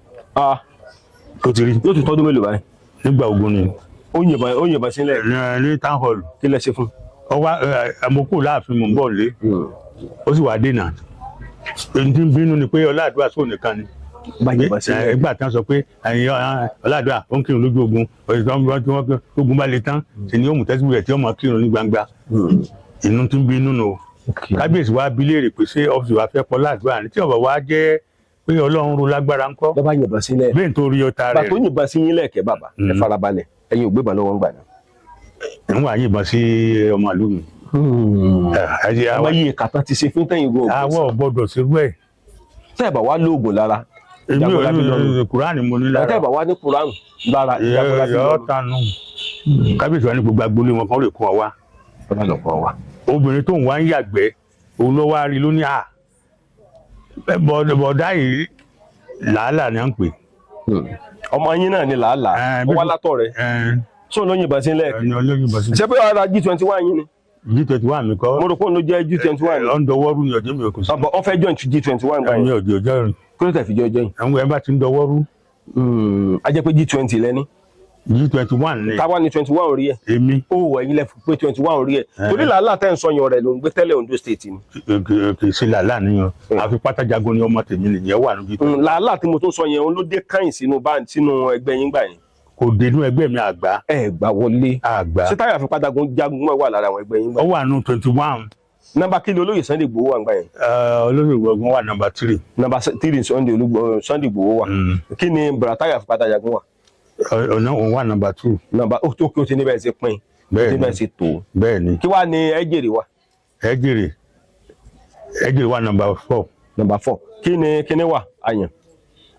tó ti rí yóò tún tọ́dún mélòó báyìí. nígbà ogun ni ó yìnbọn sílẹ̀. ní town hall kí lẹ ṣe fún. ọwọ́ àmọ́kù láàfin mò ń bọ̀ lé ó sì wà dènà èyí tí ń bínú ni pé Ọláàdúà sóò nìkan ni ìgbà tán sọ pé Ọláàdúà ó ń kírun lójú ogun ogun bá le tán sì ni ó mú tẹ́sí rẹ̀ tí ó mọ̀ kírun ní gbangba inú tí ń bínú nù kábíyèsí wa bi léèrè pé ṣé ọ́fíìsì wa fẹ́ pọ̀ Ọláàdúà ní tí ọ̀bà wa jẹ́ pé Ọlọ́run ro lágbára ńkọ́. bàbá yìnbọn sílẹ̀. bẹ́ẹ̀ nítorí ọta rẹ̀. bàtò yìnbọn sí yín lẹ́ẹ̀kẹ́ bàbá ẹ farabalẹ̀ ẹ̀yin ò gbé ìbọn lọ́wọ́ ń gbà náà. ń wà yìnbọn sí ọmọ ìlú mi. àwọn yìí kàtà ti ṣe fún tẹ̀yìn gbọ́. àwọ̀ gbọ́dọ̀ ṣe rú ẹ̀. tẹ́ ẹ̀ bá wá lóògùn lára. èmi Kùránì mo ní lára. tẹ́ ẹ̀ bá wá ní Kùránì lára. kábíyèsí wa ní gbogbo agboolé wọn kan lè kún ọ wá. obìnrin tó ń wá ń yàgbẹ́ òun ló wá rí lónìí bọ̀dá yìí làálàá ni à ń pè. ọmọ yín náà ni làálàá ó wá látọ̀ rẹ̀ sóun ló yìnbọn sílẹ̀. ṣé pé ara G21 yín ni. G21 mi kọ́. mo rò pé òun ló jẹ́ G21 ni. ọ̀ndọ̀wọ́rú ni ọ̀jẹ̀ mi ò kò sí. ọ fẹ́ join G21 gbà yẹn. ọ̀jẹ̀ ọjọ́ rìn. kí ló tẹ̀ fi jọ join. àwọn ẹ̀ bá ti ń dọwọ́rú. a jẹ́ pé G20 lẹ́ni. G21 ni. táwa ni 21 orí ẹ̀. èmi. ó wọ ẹ̀yin lẹ pé 21 orí ẹ̀. torí làálàá tẹ́ ń sọ yan rẹ̀ ló ń gbé tẹ́lẹ̀ Ondo State ni. kì í ṣe làálàá nìyẹn àfi pátájagun ni ọmọ tèmi nìyẹn wà níbi. làálàá tí mo tó sọ yẹn òun ló dé káyìn sínú ẹgbẹ́ yín gbà yẹn. kò dénú ẹgbẹ́ mi àgbà. ẹ gbà wọlé. àgbà. ṣé táyà fi pátájagun jagun wà lára àwọn ẹgbẹ́ yín gbà. ó wà nù 21. nọ́mbà kí ni olóyè Sunday Igboho wà ń gbà yẹn. olóyè Igboho wà nọ́mbà 3. nọ́mbà 3 Sunday Igboho wà. kí ni bàrà táyà fi pátájagun wà. ọ̀nà òun wà nọ́mbà 2. nọ́mbà ó tó kí o ti níbẹ̀ ṣe pín. bẹ́ẹ̀ni níbẹ̀ ṣe tó. bẹ́ẹ̀ni. kí wàá ní ẹ̀jẹ̀rẹ̀ wa. ẹ̀jẹ̀rẹ̀ wà nọ́mbà 4. nọ́mbà 4 kí ni wà àyàn.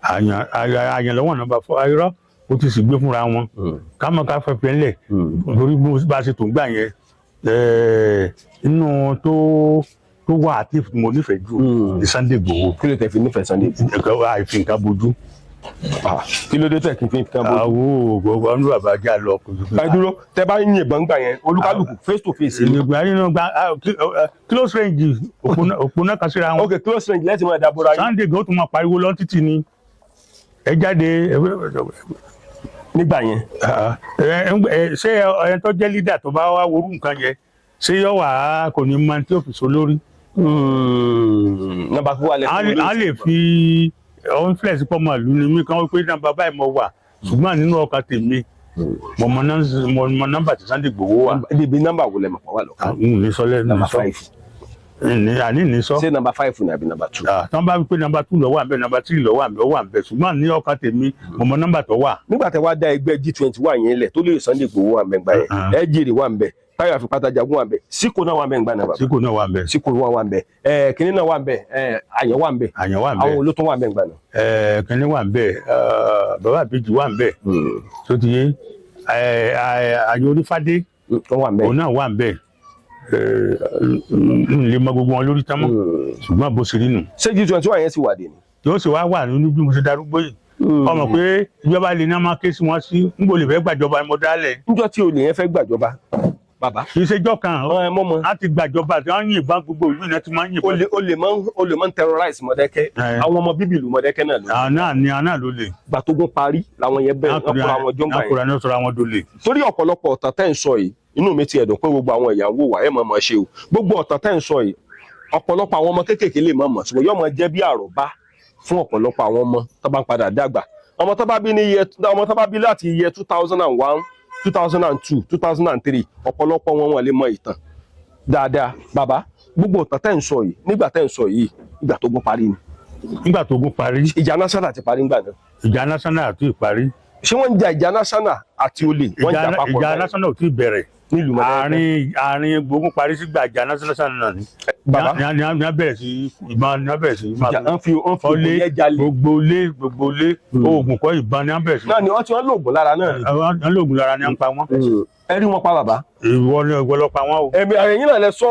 àyàn lọ́wọ́ nọ́mbà 4 ayọ́rọ́ ó ti sì gbé fúnra wọn kámọ́ ká fẹ́fẹ́ ńlẹ̀ lórí bá a ṣe tó ń gbà yẹn inú tó wà àti mo nífẹ̀ẹ́ jù ní Sunday Igboho. kí ló tẹ̀ fi nífẹ̀ẹ́ Sunday Igboho. àìfi nǹkan bojú. kí ló dé tẹ̀ kí n fi nǹkan bojú. àwo gbogbo ọdún bàbá jà lọ. ẹ dúró tẹ bá ń yìnbọn gbà yẹn olúkálùkù face to face. ìgbà nínú gba close range òpónà kan síra wọn. ok close range lẹ́tì mọ́ ẹ̀dá bọ́ra yìí. Sunday Igboho tún máa pariwo lọ títì ni ẹ jáde nígbà yẹn. ṣé ẹni tó jẹ́ leader tó bá wá worú nǹkan yẹn ṣé yọ wà kò ní mọ tí ó fi so lórí. nọ́mbà fún wa lẹ́sìn. a lè fi influence pọ̀ mọ́ ìlú ni mí kan pé nọ́mbà báyìí mo wà ṣùgbọ́n nínú ọkàn tèmi mo mọ nọ́mbà tí Sunday Igboho wà. níbi nọ́mbà wo lẹ mọ̀ pọ̀ wà lọ́kàn. n ní sọ lẹ́nu nọ́mbà 5. àní ní sọ. ṣé nọ́mbà 5 ni àbí nọ́mbà 2. tán bá wí pé nọ́mbà 2 ló wà ńbẹ̀ nọ́mbà 3 ló wà ńbẹ̀ ó wà ńbẹ̀ ṣùgbọ́n ní ọkàn tèmi mo mọ nọ́mbà tó wà. nígbà tẹ wá dá ẹgbẹ́ G21 yẹn lẹ̀ tó lè Sunday Igboho wà ńbẹ̀ gbà yẹn ẹ̀jẹ̀rẹ̀ wà ńbẹ̀ táyà fi pátájagun wà ńbẹ̀ síkò náà wà ńbẹ̀ gbà náà bàbá. síkò náà wà ńbẹ̀. síkò wà ńbẹ̀ kínní náà wà ńbẹ̀ àyàn wà ńbẹ̀. àyàn wà ńbẹ̀. àwọn olótó wà ńbẹ̀ gbà náà. kínní wà ńbẹ̀ bàbá àbíjì wà ńbẹ̀ tó ti yé àyàn onífádé òun náà wà ńbẹ̀ lè mọ gbogbo wọn lórí tán mọ́ ṣùgbọ́n bó ṣe rí nù. ṣé G21 yẹn sì wà dé ni. yóò sì wá wà nínú bí mo ṣe darúgbó yìí ọmọ pé ìjọba lè ní a máa ké sí wọn sí n kò lè fẹ́ gbàjọba ẹmọ dálẹ̀. níjọ́ tí olè yẹn fẹ́ gbàjọba bàbá. kì í ṣèjọ́ kan láti gbàjọba tí wọ́n yìnbọn gbogbo ìlú náà ti máa ń yìnbọn. olè máa ń terrorize Mọdákẹ́kẹ́ àwọn ọmọ bíbí ìlú Mọdákẹ́kẹ́ náà ló. àná ló lè. gbàtógún parí làwọn yẹn bẹ́ẹ̀ ọkùnrin àwọn jọ́ǹgbà yẹn. ọkùnrin sọ̀rọ̀ àwọn dolè. torí ọ̀pọ̀lọpọ̀ ọ̀tàn tẹ́ ń sọ yìí inú mi ti ẹ̀dùn pé gbogbo àwọn ìyàwó wa ẹ̀ mọ̀ ṣe o gbogbo ọ̀tàn tẹ́ ń sọ yìí ọ̀pọ̀lọpọ̀ àwọn ọmọ kéékèèké lè mọ̀ ṣùgbọ́n yóò máa jẹ́ bí àròbá fún ọ̀pọ̀lọpọ̀ àwọn ọmọ tó bá ń padà dàgbà ọmọ tó bá bí láti iye 2001 2002 2003 ọ̀pọ̀lọpọ̀ wọn lè mọ ìtàn dáadáa. Bàbá, gbogbo ìtàn tẹ́ ń sọ yìí nígbà tẹ́ ń sọ yìí ìgbà tógun parí ni. nígbà tógun parí. ìjà national ti parí nígbà náà. ìjà national àti ìparí. ṣé wọ́n ń ja ìjà national àti olè wọ́n ń jà papọ̀? ìjà national ò tí ì bẹ̀rẹ̀. nílùú Mọdákẹ́kẹ́. àárín gbógun parí sígbà ìjà national náà ni. Bàbá ní a bẹ̀rẹ̀ sí ìbọn ní a bẹ̀rẹ̀ sí ìjà ń fi yẹn jalè. gbogbo ilé oògùn kọ́ ìbọn ní a bẹ̀rẹ̀ sí. náà ni wọ́n ti wọ́n lóògùn lára náà ni. wọ́n lóògùn lára ní à ń pa wọ́n. ẹ rí wọn pa bàbá. ìwọ ni ìwọ lọ pa wọ́n o. ẹ̀yin náà lẹ sọ.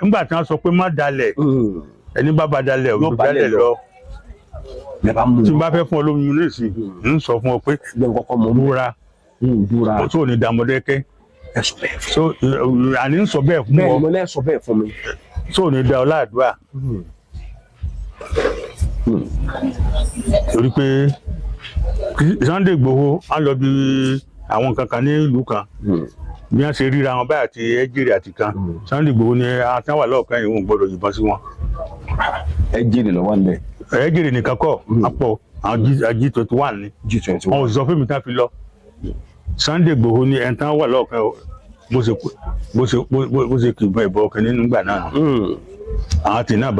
nígbà tí wọ́n sọ pé má dalẹ̀ ẹni bá ba dalẹ̀ ò dalẹ̀ lọ. tí n bá fẹ́ fún ọ lómi ní ìsìn ń sọ fún ọ pé búra tó ní dàmọ́dẹ́kẹ́. so àní ń sọ bẹ́ẹ̀ fún ọ. bẹ́ẹ̀ ni mo lẹ́ sọ bẹ́ẹ̀ fún mi. tó ní da ọ láàdúrà. torí pé Sunday Igboho á lọ bí àwọn kankan ní ìlú kan bí wọ́n ṣe ríra wọn báyìí àti ẹjẹrẹ àti kan Sunday Igboho ni àtàwà lọọkan yìí wọn gbọ́dọ̀ yìnbọn sí wọn. ẹjẹrẹ lọ́wọ́ nílẹ̀. ẹjẹrẹ nìkan kọ́ àpọ̀ àwọn G21 ni G21. wọn ò sọ fún mi tá fi lọ. Sunday Igboho ni ẹni tán wà lọọkan bó ṣe kì í bọ ìbọn ọkàn nínú ìgbà náà. àwọn tí náà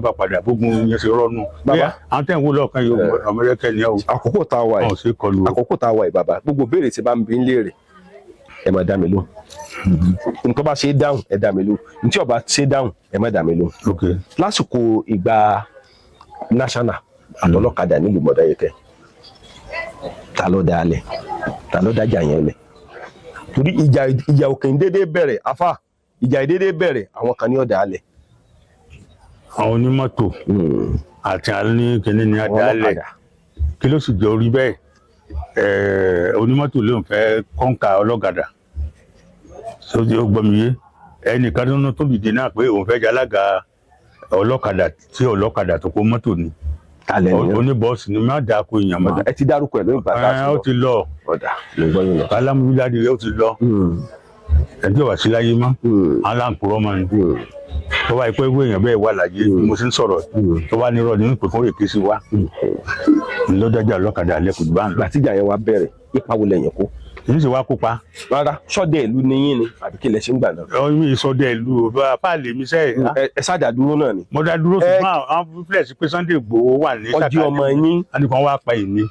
bá padà gbógun yẹn ṣe rọnù. àwọn tẹ̀ ń wó lọ́ọ̀kan yìí Ọmọdékẹ́ ni ọ́. àkókò tá a wà yìí bàbá gbogbo béèrè tí bá ń bí ń léèrè ẹ máa dá mi lóhùn. nǹkan bá ṣe é dáhùn ẹ dá mi lóhùn nítí ọba ṣe é dáhùn ẹ má dá mi lóhùn. lásìkò ìgbà national àtọlọ́kadà nílùú Mọdákẹ́kẹ́ ta ló dá alẹ̀ ta ló dájà yẹn lẹ̀ torí ìjà òkè ń dédé bẹ̀rẹ̀ afá ìjà ìdédé bẹ̀rẹ̀ àwọn kan ní ọ̀dà alẹ̀. àwọn onímọ́tò àti àní kìíní ni àdálẹ̀ kí ló sì jẹ́ orí bẹ́ẹ̀ onímọ́tò ló ń fẹ́ kọ́ńkà ọlọ́kadà sójú ó gbọ́mi yé ẹnìkan tó dìde náà pé òun fẹ́ jẹ́ alága ọlọ́kadà tí ọlọ́kadà tó kó mọ́tò ni oníbọ̀ọ̀sì ni má dáa kó èèyàn mọ́. ẹ ti dárúkọ ẹ lóyún bàtà ó ti lọ kálámúládé rẹ ó ti lọ ẹjọ́ wà sí láyé mọ́ aláǹkúrọ́ mọ́ ni tó bá yẹ pé èèyàn bẹ́ẹ̀ wà láyé mo sì ń sọ̀rọ̀ tó bá nírọ̀ nínú pé fún èké sí wa ńlọ́dájà ọlọ́kadà lẹ́kùn bá ń lọ. gbàtíjà yẹn wá bẹ̀rẹ̀ ipa wo lẹ́yìn kó. kì í ṣe wá kópa. rárá sọ́dẹ̀ ìlú ni yín ni àbí kí lẹ ṣe ń gbà náà. ọyún ìsọdẹ ìlú bá lè mi sẹ́yìn. ẹ sájà dúró náà ni. mo dá dúró ṣùgbọ́n àwọn fífilẹ̀ pé Sunday Igboho wà ní sàkàlẹ̀ ọjọ́ ọmọ yín. a ní kàn wá pa èmi.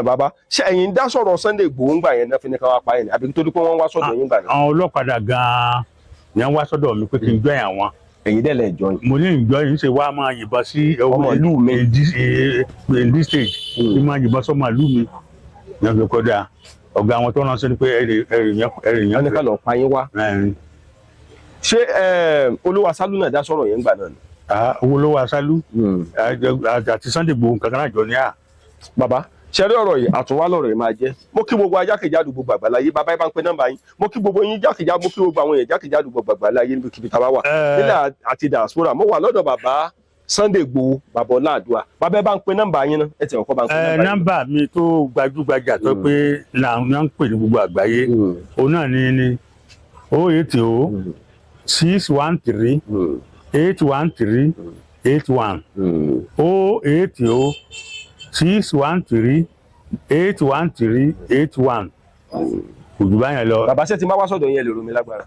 bàbá ṣé ẹ̀yin dá sọ̀rọ̀ Sunday Igboho ń gbà yẹn náà fi ní ká wá pa yẹn àbí torí pé wọ́n wá sọ́dọ̀ yín gbà náà. àwọn ọlọ́kadà gan-an ni wọ́n wá sọ́dọ̀ mi pé kí n join àwọn. ẹ̀yin dẹ̀ lẹ̀ join. mo ní ìjọ yìí ṣe wá máa yìnbọn sí ọmọ ìlú mi in this stage kí máa yìnbọn sọmọ ìlú mi ní ọjọ́ kọ́dà ọ̀gá àwọn tó ránṣẹ́ ni pé ẹ̀rìyàn ní ká lọ pa yín wá. ṣé Olúwa Sálú náà dá sọ̀rọ̀ yẹn gbà náà ni. Olúwa Sálú àti Sunday Igboho kankan náà jọ ní à. bàbá ṣẹ́rí ọ̀rọ̀ yìí àtúnwá lọ̀rọ̀ yìí máa jẹ́ mo kí gbogbo ajákèjádò gbogbo àgbàláyé bàbá yìí bá ń pe nọ́mbà yín mo kí gbogbo yín jákèjádò mo kí gbogbo àwọn èèyàn jákèjádò gbogbo àgbàláyé níbi kíbi tá a bá wà nílẹ̀ àti diaspora mo wà lọ́dọ̀ bàbá Sunday Igboho bàbá Ọláàdúà bàbá yìí bá ń pe nọ́mbà yín náà ẹ tẹ̀ ọkọ bá ń pe nọ́mbà yín. nọ́mbà mi tó gbajúgbajà tó pé là ń pè ní gbogbo àgbáyé òun náà ní 080 613 813 81 080 613 813 81 kò jù báyẹn lọ. bàbá ṣe ti máa wá sọ́dọ̀ yẹn lè romi lágbára.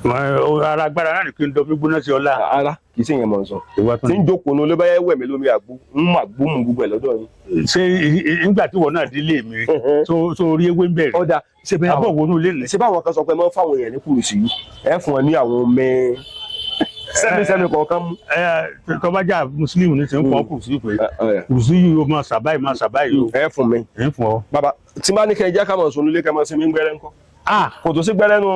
ara agbára náà ni kí n dọ̀ mí gbóná sí ọlá. ara kì í ṣe yẹn mọ̀ n sọ. tí ń jókòó ní olóbáyé wẹ̀mí lómi àgbo ń mà gbó mu gbogbo ẹ̀ lọ́dọ̀ yín. ṣé nígbà tí wọn náà dílé mi tó rí ewé ń bẹ̀rẹ̀. ọ̀dà ṣe bẹ́ẹ̀ àbọ̀ wọnú ilé ni. ṣé báwọn kan sọ pé máa ń fáwọn èèyàn ní kùrùsì yìí ẹ fún wọn ní àwọn mẹ́ẹ́ sẹ́mi kọ̀ọ̀kan mú. tọ́bájà Muslim ní ti ń fọ́ kùrùsí pé kùrùsí yìí ó máa ṣàbáyìí o. ẹ fún mi. ẹ fún ọ. bàbá tí bá ní kẹ́ ẹ jẹ́ ká mọ̀ sọ nílé kẹ́ mọ̀ sí mi ń gbẹ́rẹ́ ńkọ́. kò tó sí gbẹ́rẹ́ nù.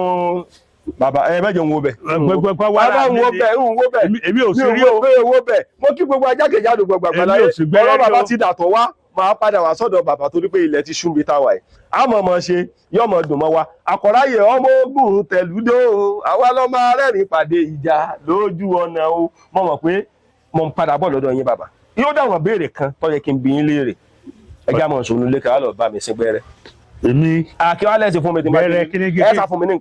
bàbá ẹ bẹ́ẹ̀ jẹ́ ń wo bẹ̀. bàbá ń wo bẹ̀ èmi ò sí rí o. wo bẹ̀ mo kí gbogbo ajákèjádò gbogbo àgbàláyé ọ̀rọ̀ bàbá ti dàtọ̀ wá máa padà wá sọ́dọ̀ bàbá torí pé ilẹ̀ ti ṣú mi táwa ẹ̀ àmọ́ ọmọ ṣe yọmọ dùn mọ́ wa àkọ́ráyè ọmọ ogun tẹ̀lúdó àwa lọ́ máa rẹ́rìn pàdé ìjà lójú ọ̀nà o mo mọ̀ pé mo ń padà bọ̀ lọ́dọ̀ yín bàbá yóò dáwọn béèrè kan tó yẹ kí n bi yín léèrè ẹjẹ́ àmọ́ sọ̀nù lé ká lọ bá mi sí gbẹ́rẹ́. èmi àkíwálẹ̀ ṣe fún mi tí mo bá dé ẹ sá fún mi ní